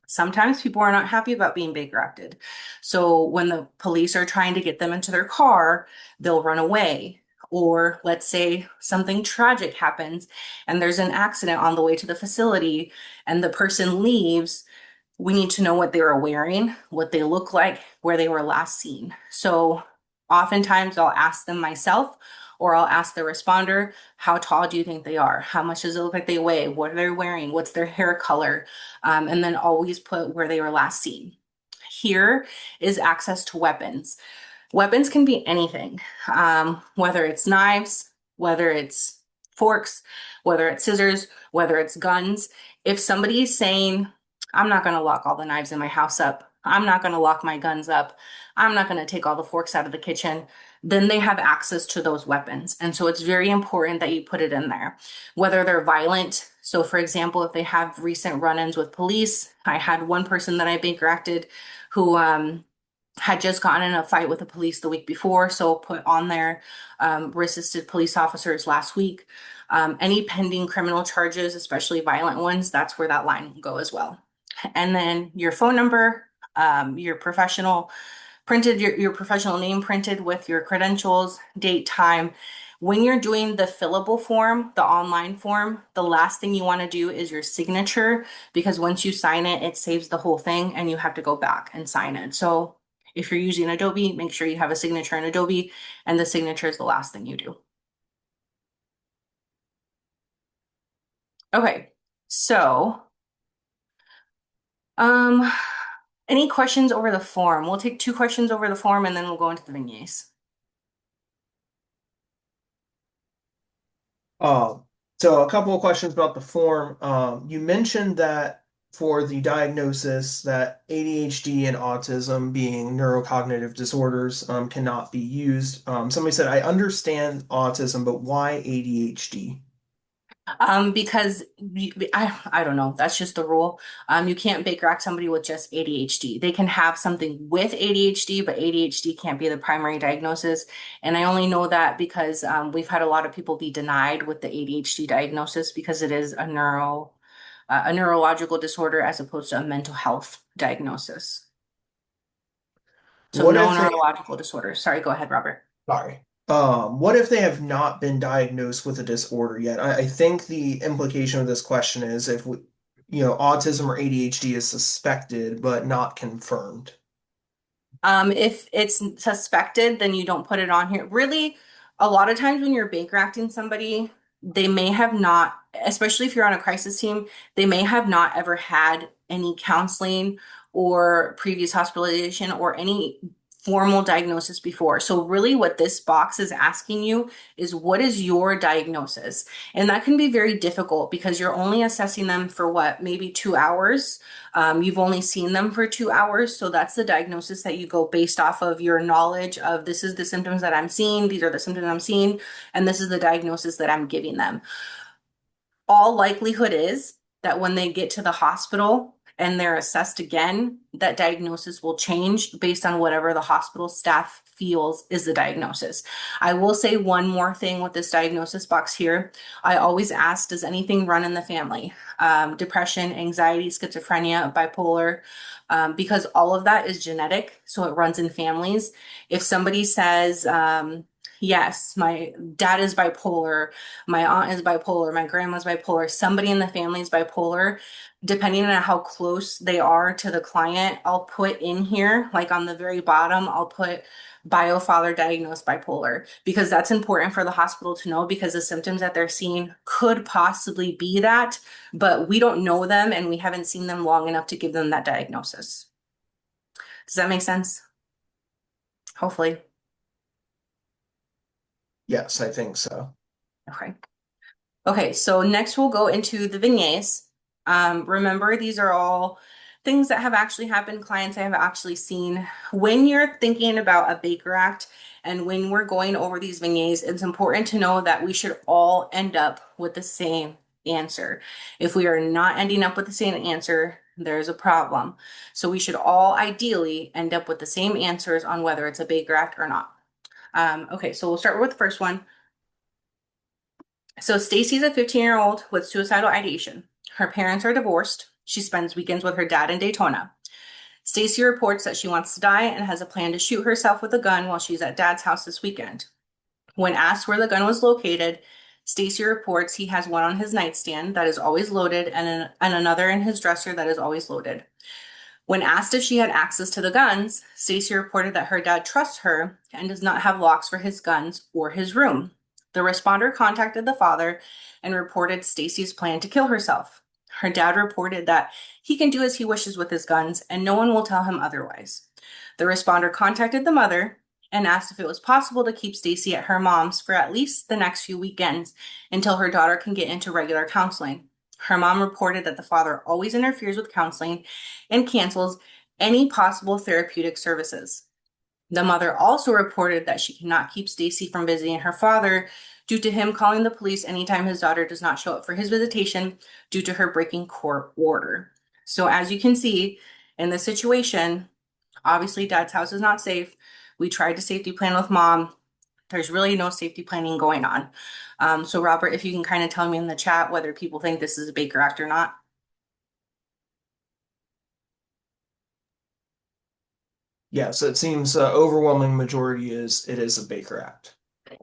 sometimes people are not happy about being Baker Acted. So when the police are trying to get them into their car, they'll run away. Or let's say something tragic happens and there's an accident on the way to the facility and the person leaves. We need to know what they were wearing, what they look like, where they were last seen. So oftentimes I'll ask them myself, or I'll ask the responder, how tall do you think they are? How much does it look like they weigh? What are they wearing? What's their hair color? And then always put where they were last seen. Here is access to weapons. Weapons can be anything, whether it's knives, whether it's forks, whether it's scissors, whether it's guns. If somebody is saying, I'm not going to lock all the knives in my house up, I'm not going to lock my guns up, I'm not going to take all the forks out of the kitchen, then they have access to those weapons. And so it's very important that you put it in there, whether they're violent. So for example, if they have recent run-ins with police, I had one person that I Baker acted who had just gotten in a fight with the police the week before, so put on there resisted police officers last week. Any pending criminal charges, especially violent ones, that's where that line will go as well. And then your phone number, your professional printed, your professional name printed with your credentials, date, time. When you're doing the fillable form, the online form, the last thing you want to do is your signature, because once you sign it, it saves the whole thing and you have to go back and sign it. So if you're using Adobe, make sure you have a signature in Adobe, and the signature is the last thing you do. Okay, so um, any questions over the form? We'll take 2 questions over the form and then we'll go into the vignettes. Um, so a couple of questions about the form. You mentioned that for the diagnosis that ADHD and autism being neurocognitive disorders cannot be used. Somebody said, I understand autism, but why ADHD? Because I don't know, that's just the rule. You can't Baker Act somebody with just ADHD. They can have something with ADHD, but ADHD can't be the primary diagnosis. And I only know that because we've had a lot of people be denied with the ADHD diagnosis because it is a neurological disorder as opposed to a mental health diagnosis. So What no if they, neurological disorder. Sorry, go ahead, Robert. sorry, what if they have not been diagnosed with a disorder yet? I think the implication of this question is if autism or ADHD is suspected but not confirmed. If it's suspected, then you don't put it on here. Really, a lot of times when you're Baker acting somebody, they may have not, especially if you're on a crisis team, they may have not ever had any counseling or previous hospitalization or any formal diagnosis before. So really what this box is asking you is what is your diagnosis? And that can be very difficult because you're only assessing them for what, maybe 2 hours. You've only seen them for 2 hours. So that's the diagnosis that you go based off of your knowledge of this is the symptoms that I'm seeing, these are the symptoms I'm seeing, and this is the diagnosis that I'm giving them. All likelihood is that when they get to the hospital and they're assessed again, that diagnosis will change based on whatever the hospital staff feels is the diagnosis. I will say one more thing with this diagnosis box here. I always ask, does anything run in the family? Depression, anxiety, schizophrenia, bipolar, because all of that is genetic, so it runs in families. If somebody says, yes, my dad is bipolar, my aunt is bipolar, my grandma's bipolar, somebody in the family is bipolar, depending on how close they are to the client, I'll put in here, like on the very bottom, I'll put bio father diagnosed bipolar because that's important for the hospital to know because the symptoms that they're seeing could possibly be that, but we don't know them and we haven't seen them long enough to give them that diagnosis. Does that make sense? Hopefully. Yes, I think so. Okay. Okay, so next we'll go into the vignettes. Remember, these are all things that have actually happened, clients I have actually seen. When you're thinking about a Baker Act and when we're going over these vignettes, it's important to know that we should all end up with the same answer. If we are not ending up with the same answer, there's a problem. So we should all ideally end up with the same answers on whether it's a Baker Act or not. Okay, so we'll start with the first one. So Stacy's a 15-year-old with suicidal ideation. Her parents are divorced. She spends weekends with her dad in Daytona. Stacy reports that she wants to die and has a plan to shoot herself with a gun while she's at dad's house this weekend. When asked where the gun was located, Stacy reports he has one on his nightstand that is always loaded and another in his dresser that is always loaded. When asked if she had access to the guns, Stacy reported that her dad trusts her and does not have locks for his guns or his room. The responder contacted the father and reported Stacy's plan to kill herself. Her dad reported that he can do as he wishes with his guns and no one will tell him otherwise. The responder contacted the mother and asked if it was possible to keep Stacy at her mom's for at least the next few weekends until her daughter can get into regular counseling. Her mom reported that the father always interferes with counseling and cancels any possible therapeutic services. The mother also reported that she cannot keep Stacy from visiting her father due to him calling the police anytime his daughter does not show up for his visitation due to her breaking court order. So as you can see in this situation, obviously dad's house is not safe. We tried to safety plan with mom. There's really no safety planning going on. So Robert, if you can kind of tell me in the chat whether people think this is a Baker Act or not. Yes, it seems overwhelming majority is it is a Baker Act.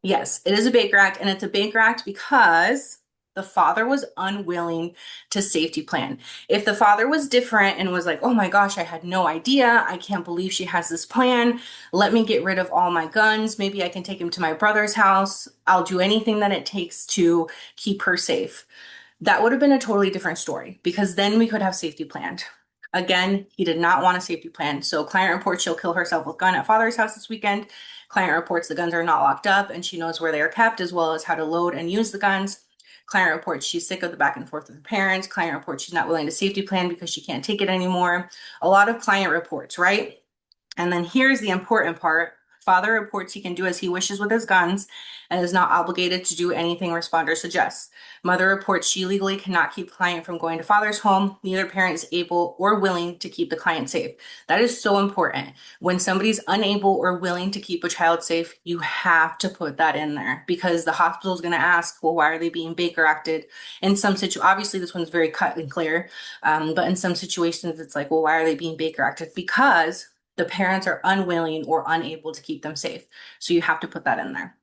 Yes, it is a Baker Act, and it's a Baker Act because the father was unwilling to safety plan. If the father was different and was like, oh my gosh, I had no idea. I can't believe she has this plan. Let me get rid of all my guns. Maybe I can take him to my brother's house. I'll do anything that it takes to keep her safe. That would have been a totally different story because then we could have safety planned. Again, he did not want a safety plan. So client reports she'll kill herself with gun at father's house this weekend. Client reports the guns are not locked up and she knows where they are kept as well as how to load and use the guns. Client reports she's sick of the back and forth with her parents. Client reports she's not willing to safety plan because she can't take it anymore. A lot of client reports, right? And then here's the important part. Father reports he can do as he wishes with his guns and is not obligated to do anything responder suggests. Mother reports she legally cannot keep client from going to father's home. Neither parent is able or willing to keep the client safe. That is so important. When somebody's unable or willing to keep a child safe, you have to put that in there because the hospital is going to ask, well, why are they being Baker acted? In some situations, obviously this one's very cut and clear, but in some situations it's like, well, why are they being Baker acted? Because the parents are unwilling or unable to keep them safe. So you have to put that in there.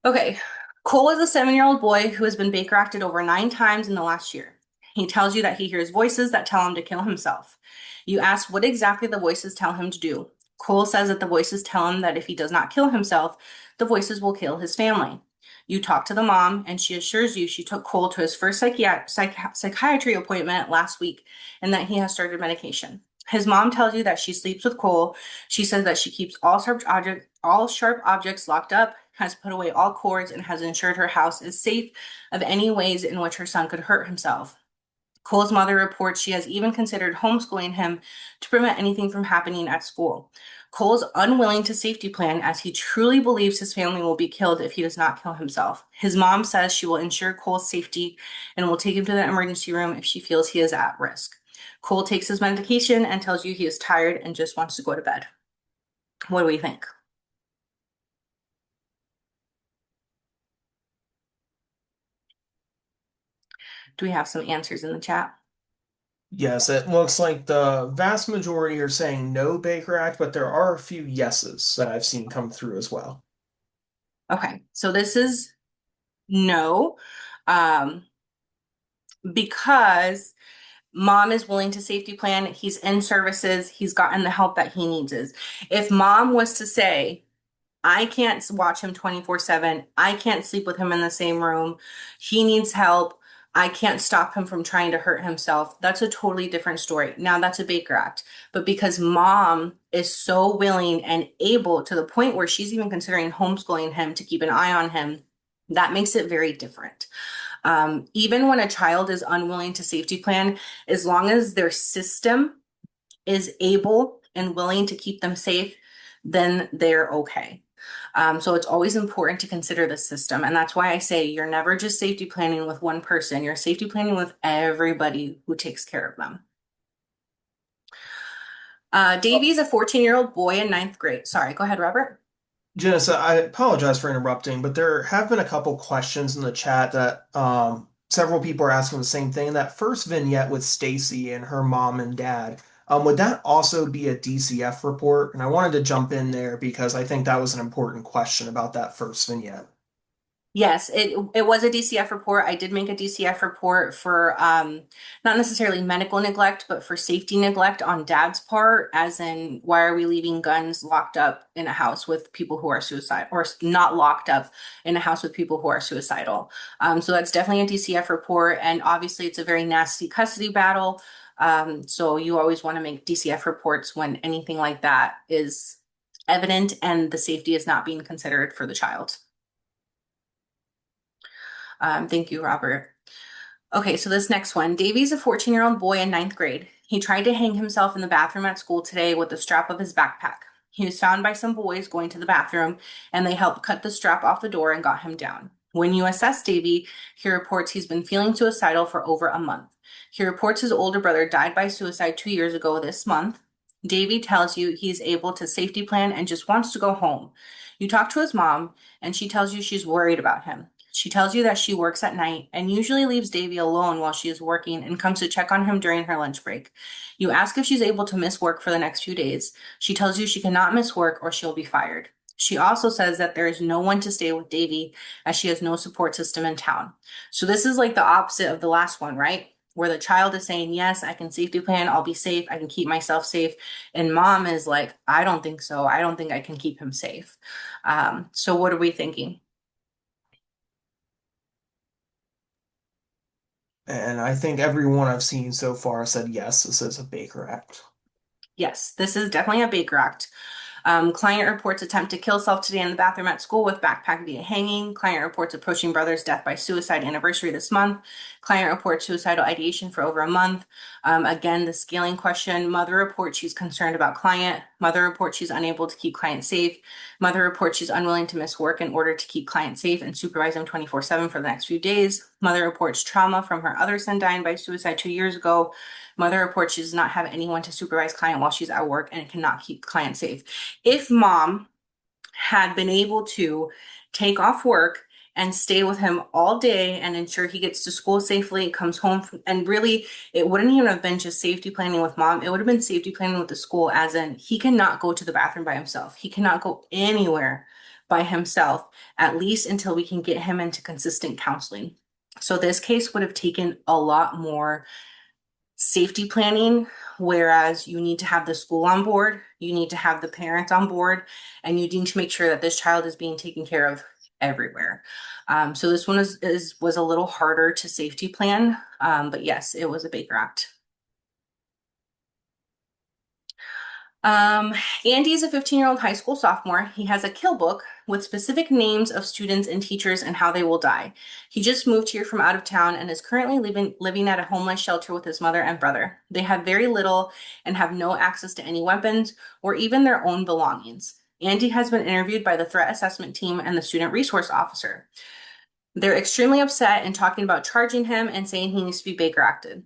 Okay, Cole is a 7-year-old boy who has been Baker acted over 9 times in the last year. He tells you that he hears voices that tell him to kill himself. You ask what exactly the voices tell him to do. Cole says that the voices tell him that if he does not kill himself, the voices will kill his family. You talk to the mom, and she assures you she took Cole to his first psychiatry appointment last week and that he has started medication. His mom tells you that she sleeps with Cole. She says that she keeps all sharp objects locked up, has put away all cords, and has ensured her house is safe of any ways in which her son could hurt himself. Cole's mother reports she has even considered homeschooling him to prevent anything from happening at school. Cole is unwilling to safety plan as he truly believes his family will be killed if he does not kill himself. His mom says she will ensure Cole's safety and will take him to the emergency room if she feels he is at risk. Cole takes his medication and tells you he is tired and just wants to go to bed. What do we think? Do we have some answers in the chat? Yes, it looks like the vast majority are saying no Baker Act, but there are a few yeses that I've seen come through as well. Okay, so this is no, um, because mom is willing to safety plan. He's in services. He's gotten the help that he needs. If mom was to say, I can't watch him 24/7. I can't sleep with him in the same room. He needs help. I can't stop him from trying to hurt himself. That's a totally different story. Now that's a Baker Act. But because mom is so willing and able to the point where she's even considering homeschooling him to keep an eye on him, that makes it very different. Even when a child is unwilling to safety plan, as long as their system is able and willing to keep them safe, then they're okay. So it's always important to consider the system. And that's why I say you're never just safety planning with one person. You're safety planning with everybody who takes care of them. Davey's a 14-year-old boy in 9th grade. Sorry, go ahead, Robert. Janessa, I apologize for interrupting, but there have been a couple questions in the chat that several people are asking the same thing. That first vignette with Stacy and her mom and dad, would that also be a DCF report? And I wanted to jump in there because I think that was an important question about that first vignette. Yes, it was a DCF report. I did make a DCF report for not necessarily medical neglect, but for safety neglect on dad's part, as in why are we leaving guns locked up in a house with people who are suicidal, or not locked up in a house with people who are suicidal. So that's definitely a DCF report, and obviously it's a very nasty custody battle. So you always want to make DCF reports when anything like that is evident and the safety is not being considered for the child. Thank you, Robert. Okay, so this next one. Davey's a 14-year-old boy in 9th grade. He tried to hang himself in the bathroom at school today with the strap of his backpack. He was found by some boys going to the bathroom, and they helped cut the strap off the door and got him down. When you assess Davey, he reports he's been feeling suicidal for over a month. He reports his older brother died by suicide 2 years ago this month. Davey tells you he's able to safety plan and just wants to go home. You talk to his mom, and she tells you she's worried about him. She tells you that she works at night and usually leaves Davy alone while she is working and comes to check on him during her lunch break. You ask if she's able to miss work for the next few days. She tells you she cannot miss work or she'll be fired. She also says that there is no one to stay with Davy as she has no support system in town. So this is like the opposite of the last one, right? Where the child is saying, yes, I can safety plan, I'll be safe, I can keep myself safe. And mom is like, I don't think so. I don't think I can keep him safe. So what are we thinking? And I think everyone I've seen so far said yes, this is a Baker Act. Yes, this is definitely a Baker Act. Client reports attempt to kill self today in the bathroom at school with backpack via hanging. Client reports approaching brother's death by suicide anniversary this month. Client reports suicidal ideation for over a month. Again, the scaling question. Mother reports she's concerned about client. Mother reports she's unable to keep client safe. Mother reports she's unwilling to miss work in order to keep client safe and supervise him 24/7 for the next few days. Mother reports trauma from her other son dying by suicide 2 years ago. Mother reports she does not have anyone to supervise client while she's at work and cannot keep client safe. If mom had been able to take off work and stay with him all day and ensure he gets to school safely, comes home, and really, it wouldn't even have been just safety planning with mom. It would have been safety planning with the school, as in he cannot go to the bathroom by himself. He cannot go anywhere by himself, at least until we can get him into consistent counseling. So this case would have taken a lot more safety planning, whereas you need to have the school on board, you need to have the parents on board, and you need to make sure that this child is being taken care of everywhere. So this one was a little harder to safety plan, but yes, it was a Baker Act. Andy is a 15-year-old high school sophomore. He has a kill book with specific names of students and teachers and how they will die. He just moved here from out of town and is currently living at a homeless shelter with his mother and brother. They have very little and have no access to any weapons or even their own belongings. Andy has been interviewed by the threat assessment team and the student resource officer. They're extremely upset and talking about charging him and saying he needs to be Baker acted.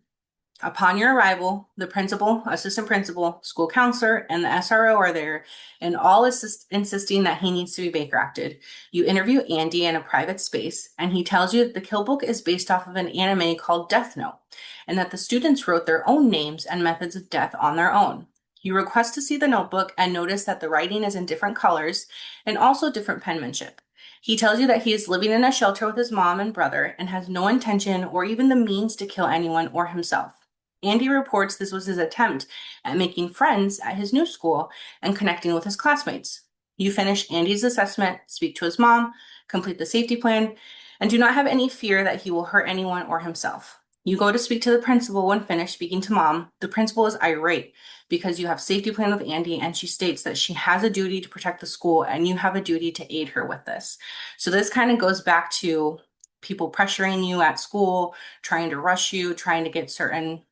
Upon your arrival, the principal, assistant principal, school counselor, and the SRO are there, and all insisting that he needs to be Baker acted. You interview Andy in a private space, and he tells you that the kill book is based off of an anime called Death Note, and that the students wrote their own names and methods of death on their own. You request to see the notebook and notice that the writing is in different colors and also different penmanship. He tells you that he is living in a shelter with his mom and brother and has no intention or even the means to kill anyone or himself. Andy reports this was his attempt at making friends at his new school and connecting with his classmates. You finish Andy's assessment, speak to his mom, complete the safety plan, and do not have any fear that he will hurt anyone or himself. You go to speak to the principal when finished speaking to mom. The principal is irate because you have safety plan with Andy and she states that she has a duty to protect the school and you have a duty to aid her with this. So this kind of goes back to people pressuring you at school, trying to rush you, trying to get certain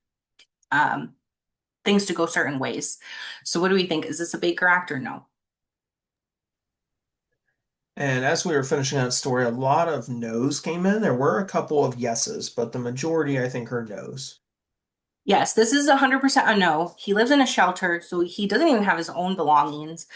things to go certain ways. So what do we think? Is this a Baker Act or no? And as we were finishing that story, a lot of no's came in. There were a couple of yeses, but the majority, I think, are no's. Yes, this is 100% a no. He lives in a shelter, so he doesn't even have his own belongings,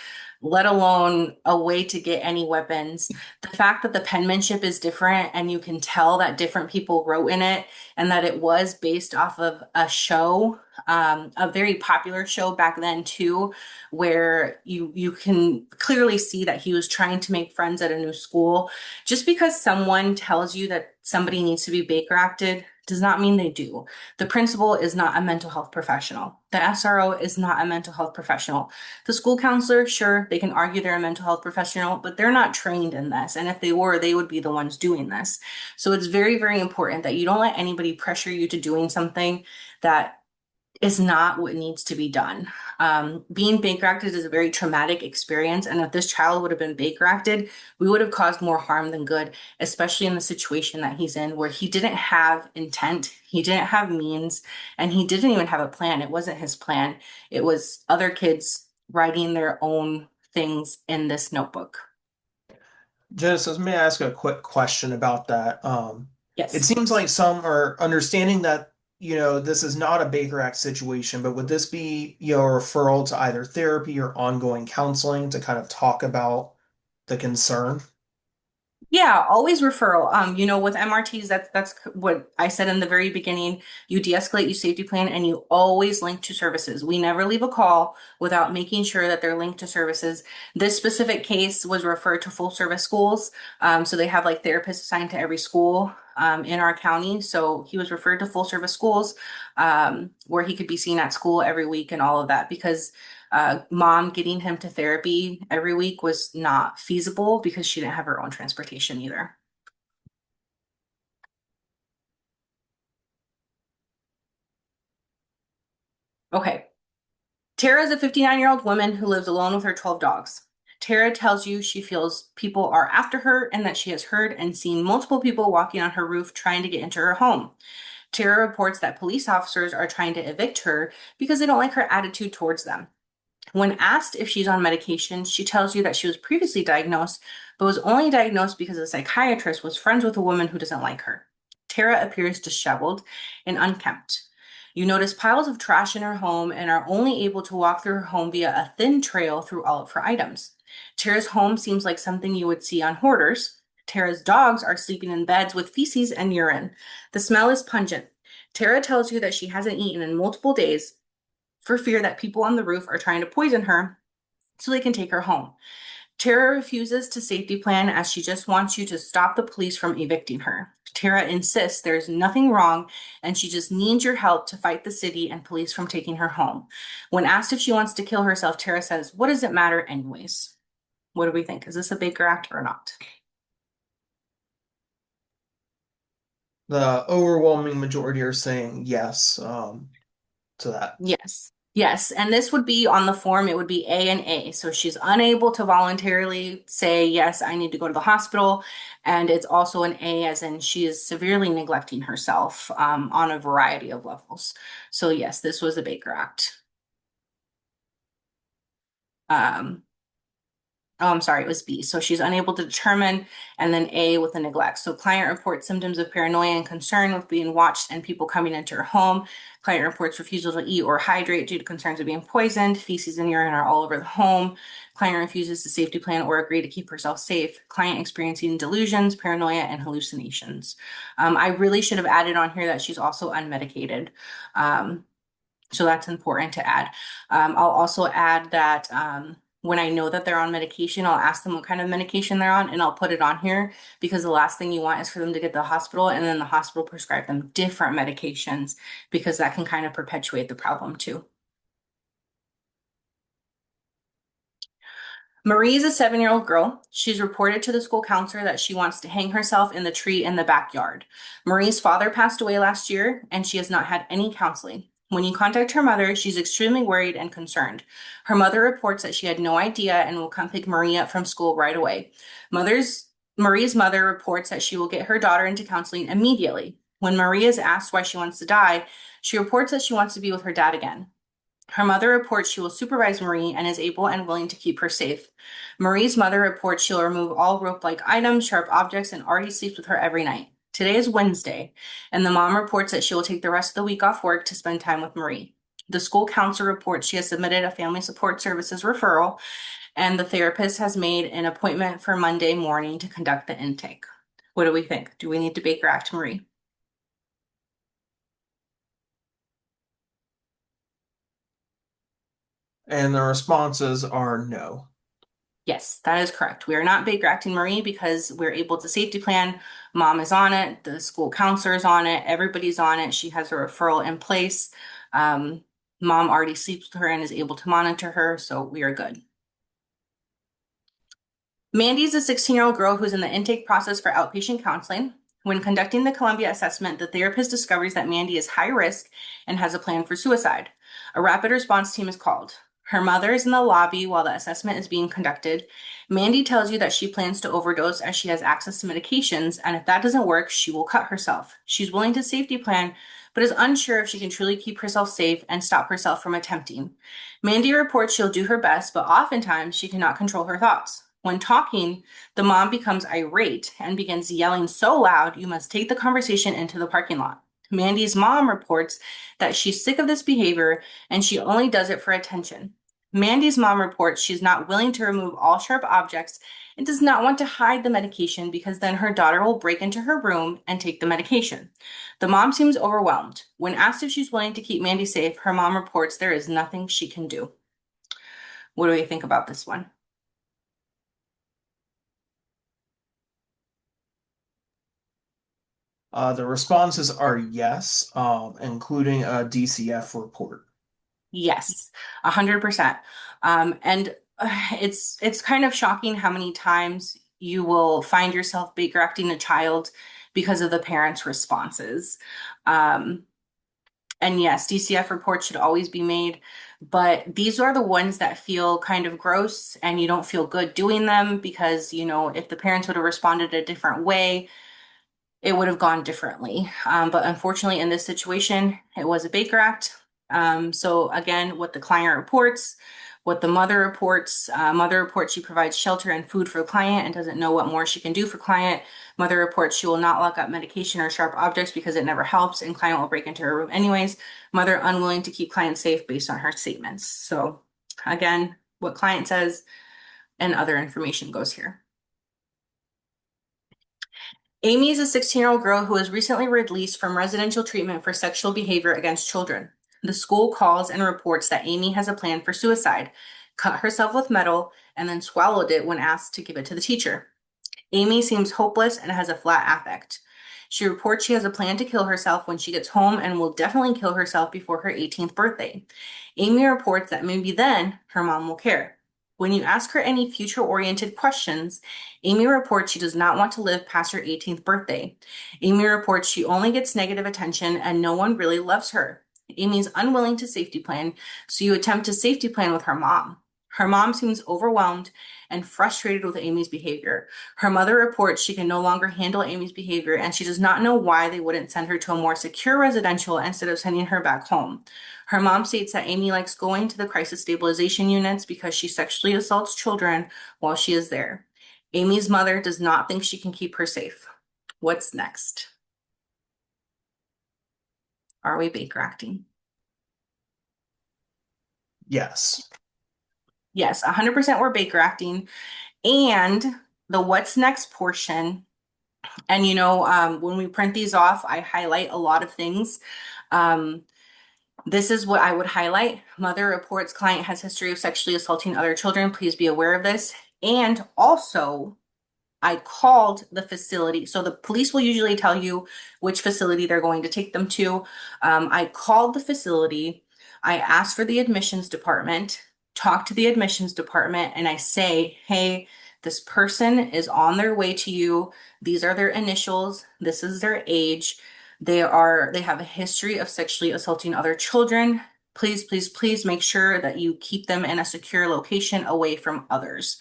let alone a way to get any weapons. The fact that the penmanship is different and you can tell that different people wrote in it and that it was based off of a show, a very popular show back then too, where you can clearly see that he was trying to make friends at a new school. Just because someone tells you that somebody needs to be Baker acted does not mean they do. The principal is not a mental health professional. The SRO is not a mental health professional. The school counselor, sure, they can argue they're a mental health professional, but they're not trained in this. And if they were, they would be the ones doing this. So it's very, very important that you don't let anybody pressure you to doing something that is not what needs to be done. Being Baker acted is a very traumatic experience. And if this child would have been Baker acted, we would have caused more harm than good, especially in the situation that he's in, where he didn't have intent, he didn't have means, and he didn't even have a plan. It wasn't his plan. It was other kids writing their own things in this notebook. Genesis, may I ask a quick question about that? It Yes. seems like some are understanding that, this is not a Baker Act situation, but would this be, a referral to either therapy or ongoing counseling to kind of talk about the concern? Yeah, always referral. With MRTs, that's what I said in the very beginning. You de-escalate, you safety plan, and you always link to services. We never leave a call without making sure that they're linked to services. This specific case was referred to full service schools. So they have like therapists assigned to every school in our county. So he was referred to full service schools where he could be seen at school every week and all of that because mom getting him to therapy every week was not feasible because she didn't have her own transportation either. Okay. Tara is a 59-year-old woman who lives alone with her 12 dogs. Tara tells you she feels people are after her and that she has heard and seen multiple people walking on her roof trying to get into her home. Tara reports that police officers are trying to evict her because they don't like her attitude towards them. When asked if she's on medication, she tells you that she was previously diagnosed, but was only diagnosed because a psychiatrist was friends with a woman who doesn't like her. Tara appears disheveled and unkempt. You notice piles of trash in her home and are only able to walk through her home via a thin trail through all of her items. Tara's home seems like something you would see on hoarders. Tara's dogs are sleeping in beds with feces and urine. The smell is pungent. Tara tells you that she hasn't eaten in multiple days for fear that people on the roof are trying to poison her so they can take her home. Tara refuses to safety plan as she just wants you to stop the police from evicting her. Tara insists there's nothing wrong and she just needs your help to fight the city and police from taking her home. When asked if she wants to kill herself, Tara says, "What does it matter anyways?" What do we think? Is this a Baker Act or not? The overwhelming majority are saying yes, to that. Yes. Yes. And this would be on the form, it would be A and A. So she's unable to voluntarily say, yes, I need to go to the hospital. And it's also an A, as in she is severely neglecting herself on a variety of levels. So, yes, this was a Baker Act. Um, Oh, I'm sorry, it was B. So she's unable to determine, and then A with the neglect. So client reports symptoms of paranoia and concern with being watched and people coming into her home. Client reports refusal to eat or hydrate due to concerns of being poisoned. Feces and urine are all over the home. Client refuses to safety plan or agree to keep herself safe. Client experiencing delusions, paranoia, and hallucinations. I really should have added on here that she's also unmedicated. So that's important to add. I'll also add that when I know that they're on medication, I'll ask them what kind of medication they're on and I'll put it on here because the last thing you want is for them to get to the hospital and then the hospital prescribe them different medications because that can kind of perpetuate the problem too. Marie is a 7-year-old girl. She's reported to the school counselor that she wants to hang herself in the tree in the backyard. Marie's father passed away last year, and she has not had any counseling. When you contact her mother, she's extremely worried and concerned. Her mother reports that she had no idea and will come pick Marie up from school right away. Marie's mother reports that she will get her daughter into counseling immediately. When Marie is asked why she wants to die, she reports that she wants to be with her dad again. Her mother reports she will supervise Marie and is able and willing to keep her safe. Marie's mother reports she'll remove all rope-like items, sharp objects, and already sleeps with her every night. Today is Wednesday, and the mom reports that she will take the rest of the week off work to spend time with Marie. The school counselor reports she has submitted a family support services referral, and the therapist has made an appointment for Monday morning to conduct the intake. What do we think? Do we need to Baker Act Marie? And the responses are no. Yes, that is correct. We are not Baker acting Marie because we're able to safety plan. Mom is on it. The school counselor is on it. Everybody's on it. She has a referral in place. Um, Mom already sleeps with her and is able to monitor her, so we are good. Mandy is a 16-year-old girl who's in the intake process for outpatient counseling. When conducting the Columbia assessment, the therapist discovers that Mandy is high risk and has a plan for suicide. A rapid response team is called. Her mother is in the lobby while the assessment is being conducted. Mandy tells you that she plans to overdose as she has access to medications, and if that doesn't work, she will cut herself. She's willing to safety plan, but is unsure if she can truly keep herself safe and stop herself from attempting. Mandy reports she'll do her best, but oftentimes she cannot control her thoughts. When talking, the mom becomes irate and begins yelling so loud, you must take the conversation into the parking lot. Mandy's mom reports that she's sick of this behavior and she only does it for attention. Mandy's mom reports she's not willing to remove all sharp objects and does not want to hide the medication because then her daughter will break into her room and take the medication. The mom seems overwhelmed. When asked if she's willing to keep Mandy safe, her mom reports there is nothing she can do. What do we think about this one? The responses are yes, including a DCF report. Yes, 100%. And it's kind of shocking how many times you will find yourself Baker acting a child because of the parents' responses. Um, And yes, DCF reports should always be made, but these are the ones that feel kind of gross and you don't feel good doing them because, if the parents would have responded a different way, it would have gone differently. But unfortunately, in this situation, it was a Baker Act. So again, what the client reports, what the mother reports she provides shelter and food for the client and doesn't know what more she can do for client. Mother reports she will not lock up medication or sharp objects because it never helps and client will break into her room anyways. Mother unwilling to keep client safe based on her statements. So again, what client says and other information goes here. Amy is a 16-year-old girl who was recently released from residential treatment for sexual behavior against children. The school calls and reports that Amy has a plan for suicide, cut herself with metal, and then swallowed it when asked to give it to the teacher. Amy seems hopeless and has a flat affect. She reports she has a plan to kill herself when she gets home and will definitely kill herself before her 18th birthday. Amy reports that maybe then her mom will care. When you ask her any future-oriented questions, Amy reports she does not want to live past her 18th birthday. Amy reports she only gets negative attention and no one really loves her. Amy's unwilling to safety plan, so you attempt to safety plan with her mom. Her mom seems overwhelmed and frustrated with Amy's behavior. Her mother reports she can no longer handle Amy's behavior and she does not know why they wouldn't send her to a more secure residential instead of sending her back home. Her mom states that Amy likes going to the crisis stabilization units because she sexually assaults children while she is there. Amy's mother does not think she can keep her safe. What's next? Are we Baker acting? Yes. Yes, 100% we're Baker acting. And the what's next portion, and when we print these off, I highlight a lot of things. This is what I would highlight. Mother reports client has history of sexually assaulting other children. Please be aware of this. And also, I called the facility. So the police will usually tell you which facility they're going to take them to. I called the facility. I asked for the admissions department, talked to the admissions department, and I say, hey, this person is on their way to you. These are their initials. This is their age. They have a history of sexually assaulting other children. Please, please, please make sure that you keep them in a secure location away from others.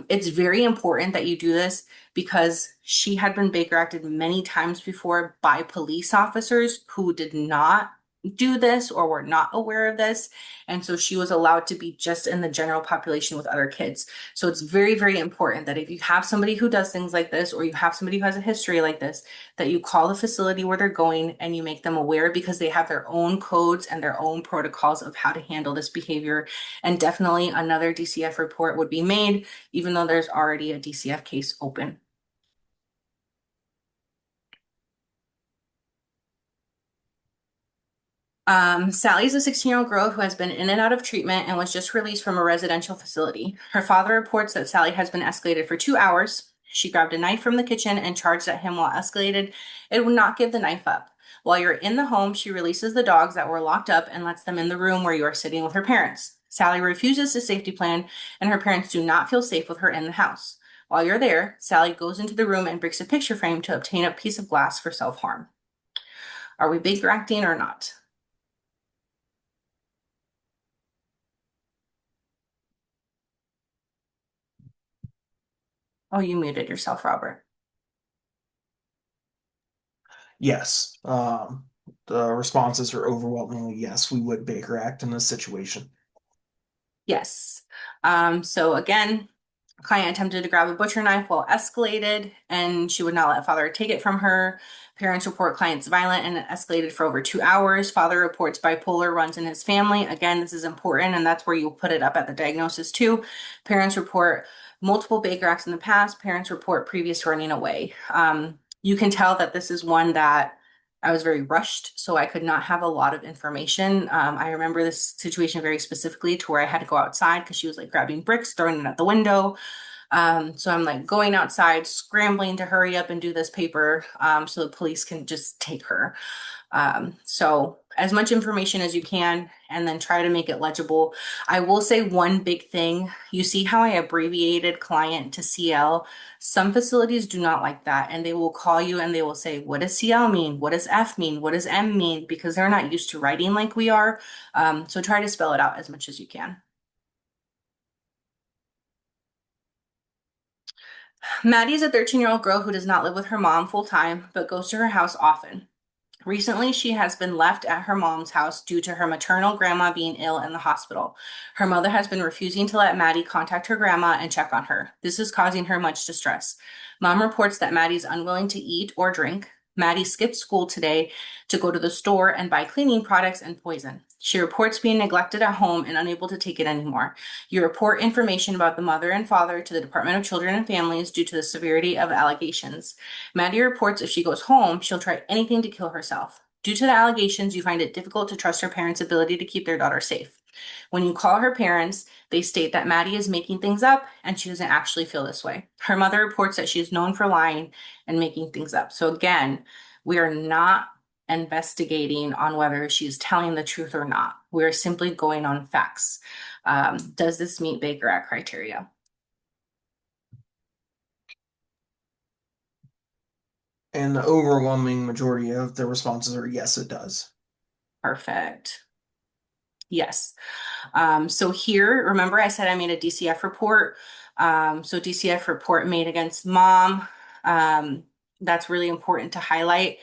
It's very important that you do this because she had been Baker acted many times before by police officers who did not do this or were not aware of this. And so she was allowed to be just in the general population with other kids. So it's very, very important that if you have somebody who does things like this, or you have somebody who has a history like this, that you call the facility where they're going and you make them aware because they have their own codes and their own protocols of how to handle this behavior. And definitely another DCF report would be made, even though there's already a DCF case open. Sally's a 16-year-old girl who has been in and out of treatment and was just released from a residential facility. Her father reports that Sally has been escalated for 2 hours. She grabbed a knife from the kitchen and charged at him while escalated. It would not give the knife up. While you're in the home, she releases the dogs that were locked up and lets them in the room where you are sitting with her parents. Sally refuses to safety plan, and her parents do not feel safe with her in the house. While you're there, Sally goes into the room and breaks a picture frame to obtain a piece of glass for self-harm. Are we Baker acting or not? Oh, you muted yourself, Robert. Yes. The responses are overwhelmingly yes, we would Baker Act in this situation. Yes. So again, client attempted to grab a butcher knife while escalated, and she would not let father take it from her. Parents report client's violent and it escalated for over 2 hours. Father reports bipolar runs in his family. Again, this is important, and that's where you put it up at the diagnosis too. Parents report multiple Baker Acts in the past. Parents report previous running away. You can tell that this is one that I was very rushed, so I could not have a lot of information. I remember this situation very specifically to where I had to go outside because she was like grabbing bricks, throwing it at the window. So I'm like going outside, scrambling to hurry up and do this paper so the police can just take her. So as much information as you can, and then try to make it legible. I will say one big thing. You see how I abbreviated client to CL? Some facilities do not like that, and they will call you and they will say, what does CL mean? What does F mean? What does M mean? Because they're not used to writing like we are. So try to spell it out as much as you can. Maddie is a 13-year-old girl who does not live with her mom full time, but goes to her house often. Recently, she has been left at her mom's house due to her maternal grandma being ill in the hospital. Her mother has been refusing to let Maddie contact her grandma and check on her. This is causing her much distress. Mom reports that Maddie's unwilling to eat or drink. Maddie skipped school today to go to the store and buy cleaning products and poison. She reports being neglected at home and unable to take it anymore. You report information about the mother and father to the Department of Children and Families due to the severity of allegations. Maddie reports if she goes home, she'll try anything to kill herself. Due to the allegations, you find it difficult to trust her parents' ability to keep their daughter safe. When you call her parents, they state that Maddie is making things up and she doesn't actually feel this way. Her mother reports that she is known for lying and making things up. So again, we are not investigating on whether she's telling the truth or not. We're simply going on facts. Does this meet Baker Act criteria? And the overwhelming majority of the responses are yes, it does. Perfect. Yes. So here, remember I said I made a DCF report. So DCF report made against mom. That's really important to highlight.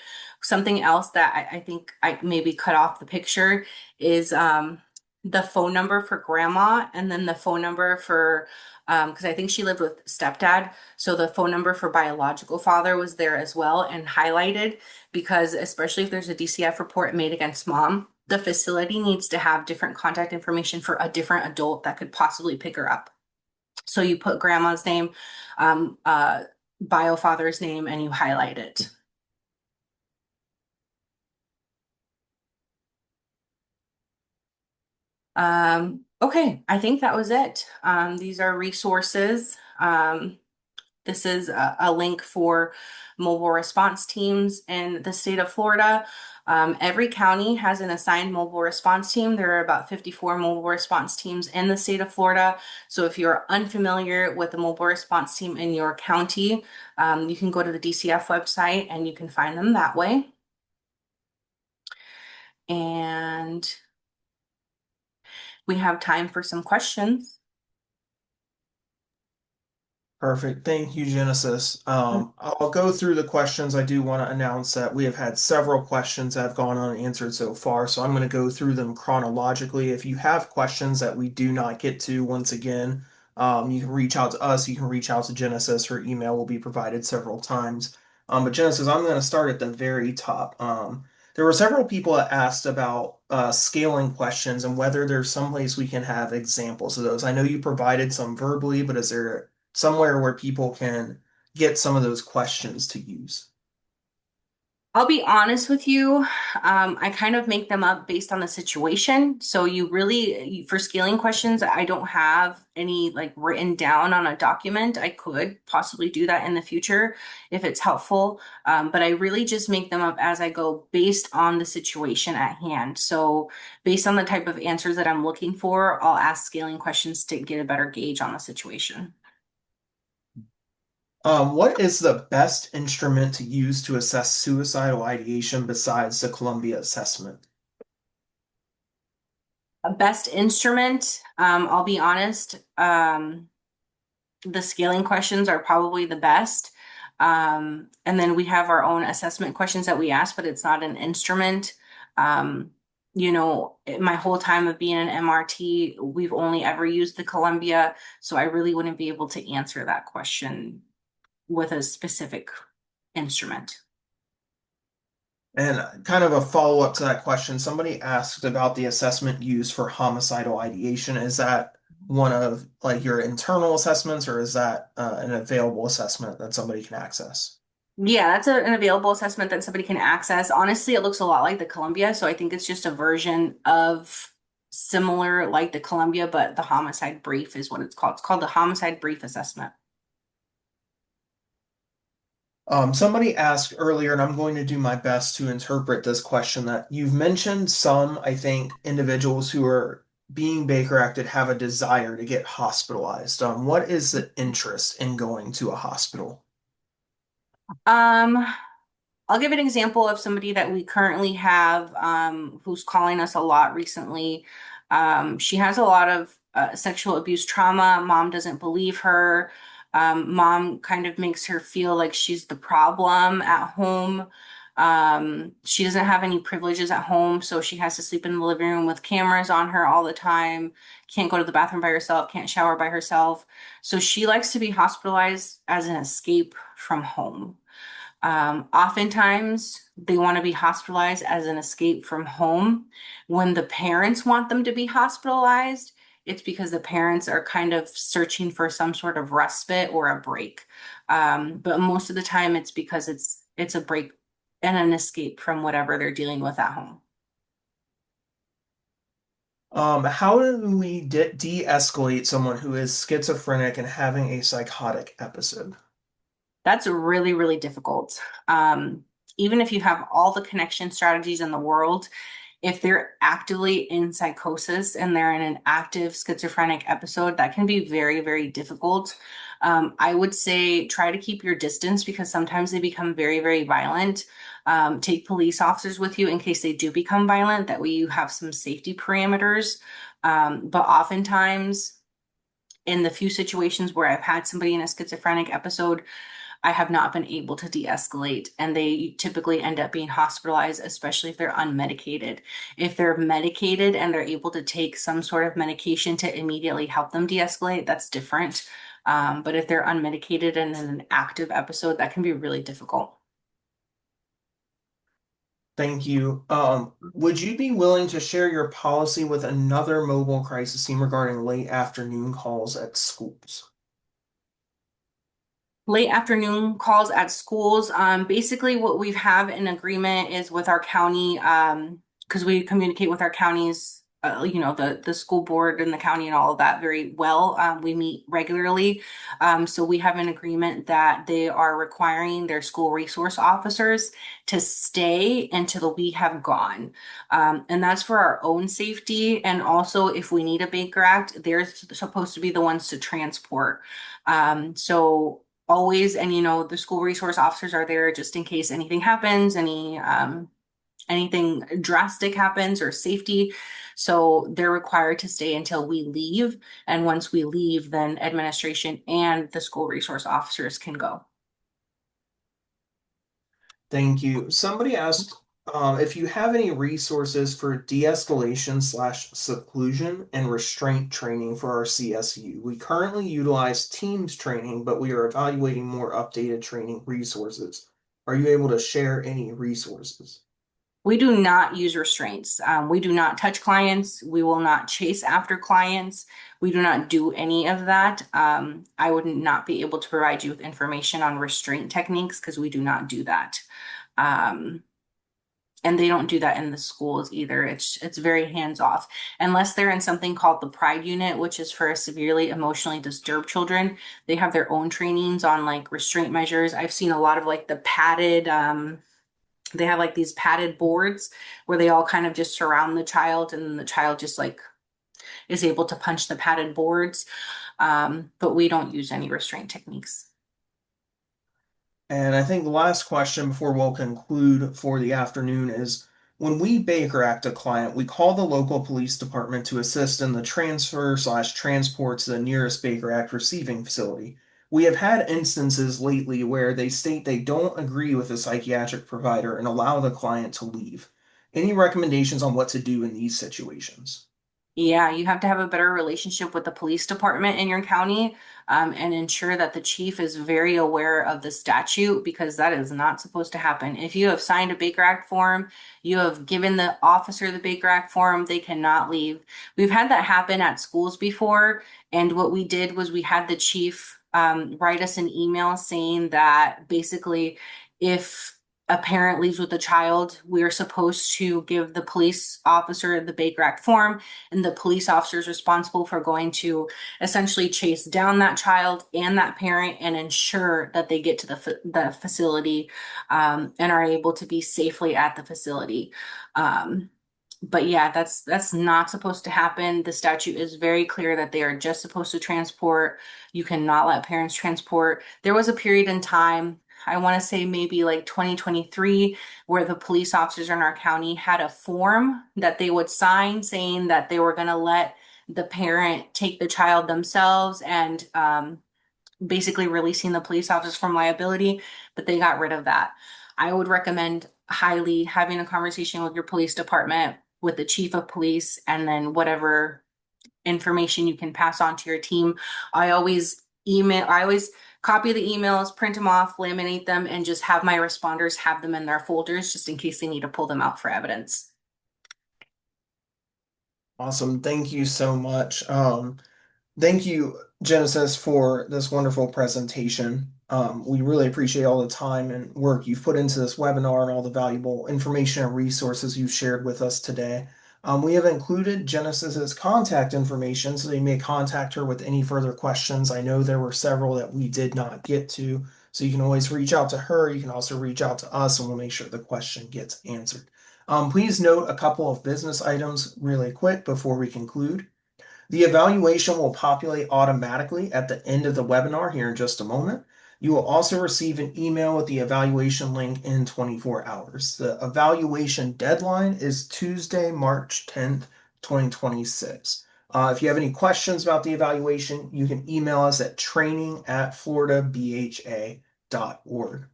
Something else that I think I maybe cut off the picture is the phone number for grandma and then the phone number for, because I think she lived with stepdad. So the phone number for biological father was there as well and highlighted because especially if there's a DCF report made against mom, the facility needs to have different contact information for a different adult that could possibly pick her up. So you put grandma's name, bio father's name, and you highlight it. Okay, I think that was it. These are resources. This is a link for mobile response teams in the state of Florida. Every county has an assigned mobile response team. There are about 54 mobile response teams in the state of Florida. So if you're unfamiliar with the mobile response team in your county, you can go to the DCF website and you can find them that way. And we have time for some questions. Perfect. Thank you, Genesis. I'll go through the questions. I do want to announce that we have had several questions that have gone unanswered so far, so I'm going to go through them chronologically. If you have questions that we do not get to, once again, you can reach out to us. You can reach out to Genesis. Her email will be provided several times. But Genesis, I'm going to start at the very top. There were several people that asked about scaling questions and whether there's some place we can have examples of those. I know you provided some verbally, but is there somewhere where people can get some of those questions to use? I'll be honest with you. I kind of make them up based on the situation. So for scaling questions, I don't have any like written down on a document. I could possibly do that in the future if it's helpful. But I really just make them up as I go based on the situation at hand. So based on the type of answers that I'm looking for, I'll ask scaling questions to get a better gauge on the situation. What is the best instrument to use to assess suicidal ideation besides the Columbia assessment? A best instrument, I'll be honest, the scaling questions are probably the best. And then we have our own assessment questions that we ask, but it's not an instrument. Um, my whole time of being an MRT, we've only ever used the Columbia, so I really wouldn't be able to answer that question with a specific instrument. And kind of a follow-up to that question, somebody asked about the assessment used for homicidal ideation. Is that one of like your internal assessments, or is that an available assessment that somebody can access? Yeah, that's an available assessment that somebody can access. Honestly, it looks a lot like the Columbia, so I think it's just a version of similar like the Columbia, but the homicide brief is what it's called. It's called the homicide brief assessment. Somebody asked earlier, and I'm going to do my best to interpret this question, that you've mentioned some, I think, individuals who are being Baker acted have a desire to get hospitalized. What is the interest in going to a hospital? Um, I'll give an example of somebody that we currently have who's calling us a lot recently. She has a lot of sexual abuse trauma. Mom doesn't believe her. Mom kind of makes her feel like she's the problem at home. She doesn't have any privileges at home, so she has to sleep in the living room with cameras on her all the time, can't go to the bathroom by herself, can't shower by herself. So she likes to be hospitalized as an escape from home. Oftentimes, they want to be hospitalized as an escape from home. When the parents want them to be hospitalized, it's because the parents are kind of searching for some sort of respite or a break. But most of the time, it's because it's a break and an escape from whatever they're dealing with at home. How do we de-escalate someone who is schizophrenic and having a psychotic episode? That's really, really difficult. Even if you have all the connection strategies in the world, if they're actively in psychosis and they're in an active schizophrenic episode, that can be very, very difficult. I would say try to keep your distance because sometimes they become very, very violent. Take police officers with you in case they do become violent. That way you have some safety parameters. But oftentimes, in the few situations where I've had somebody in a schizophrenic episode, I have not been able to de-escalate, and they typically end up being hospitalized, especially if they're unmedicated. If they're medicated and they're able to take some sort of medication to immediately help them de-escalate, that's different. But if they're unmedicated and in an active episode, that can be really difficult. Thank you. Would you be willing to share your policy with another mobile crisis team regarding late afternoon calls at schools? Late afternoon calls at schools. Basically, what we have in agreement is with our county, because we communicate with our counties, the school board and the county and all of that very well. We meet regularly. So we have an agreement that they are requiring their school resource officers to stay until we have gone. And that's for our own safety. And also, if we need a Baker Act, they're supposed to be the ones to transport. So always, and the school resource officers are there just in case anything happens, anything drastic happens or safety. So they're required to stay until we leave, and once we leave, then administration and the school resource officers can go. Thank you. Somebody asked if you have any resources for de-escalation slash seclusion and restraint training for our CSU. We currently utilize Teams training, but we are evaluating more updated training resources. Are you able to share any resources? We do not use restraints. We do not touch clients. We will not chase after clients. We do not do any of that. I would not be able to provide you with information on restraint techniques because we do not do that. Um, and they don't do that in the schools either. It's very hands off. Unless they're in something called the Pride Unit, which is for severely emotionally disturbed children. They have their own trainings on like restraint measures. I've seen a lot of like the padded they have like these padded boards where they all kind of just surround the child and the child just like is able to punch the padded boards. But we don't use any restraint techniques. And I think the last question before we'll conclude for the afternoon is when we Baker Act a client, we call the local police department to assist in the transfer slash transport to the nearest Baker Act receiving facility. We have had instances lately where they state they don't agree with the psychiatric provider and allow the client to leave. Any recommendations on what to do in these situations? Yeah, you have to have a better relationship with the police department in your county, and ensure that the chief is very aware of the statute because that is not supposed to happen. If you have signed a Baker Act form, you have given the officer the Baker Act form, they cannot leave. We've had that happen at schools before, and what we did was we had the chief write us an email saying that basically if a parent leaves with a child, we are supposed to give the police officer the Baker Act form, and the police officer is responsible for going to essentially chase down that child and that parent and ensure that they get to the facility, and are able to be safely at the facility. But yeah, that's not supposed to happen. The statute is very clear that they are just supposed to transport. You cannot let parents transport. There was a period in time, I want to say maybe like 2023, where the police officers in our county had a form that they would sign saying that they were going to let the parent take the child themselves, and basically releasing the police officers from liability, but they got rid of that. I would recommend highly having a conversation with your police department, with the chief of police, and then whatever information you can pass on to your team. I always copy the emails, print them off, laminate them, and just have my responders have them in their folders just in case they need to pull them out for evidence. Awesome. Thank you so much. Thank you, Genesis, for this wonderful presentation. We really appreciate all the time and work you've put into this webinar and all the valuable information and resources you've shared with us today. We have included Genesis's contact information so that you may contact her with any further questions. I know there were several that we did not get to, so you can always reach out to her. You can also reach out to us and we'll make sure the question gets answered. Please note a couple of business items really quick before we conclude. The evaluation will populate automatically at the end of the webinar here in just a moment. You will also receive an email with the evaluation link in 24 hours. The evaluation deadline is Tuesday, March 10th, 2026. If you have any questions about the evaluation, you can email us at training@floridabha.org.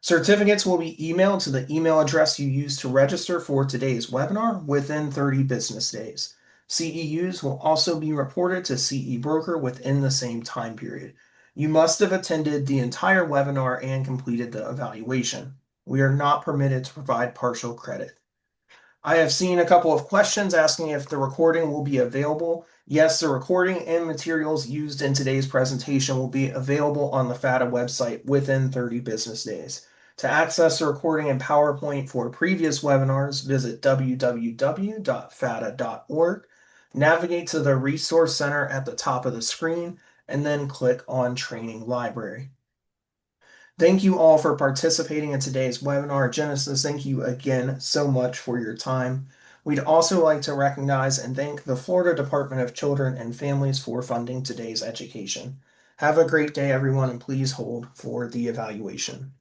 Certificates will be emailed to the email address you used to register for today's webinar within 30 business days. CEUs will also be reported to CE Broker within the same time period. You must have attended the entire webinar and completed the evaluation. We are not permitted to provide partial credit. I have seen a couple of questions asking if the recording will be available. Yes, the recording and materials used in today's presentation will be available on the FATA website within 30 business days. To access the recording and PowerPoint for previous webinars, visit www.fata.org, navigate to the Resource Center at the top of the screen, and then click on Training Library. Thank you all for participating in today's webinar. Genesis, thank you again so much for your time. We'd also like to recognize and thank the Florida Department of Children and Families for funding today's education. Have a great day, everyone, and please hold for the evaluation.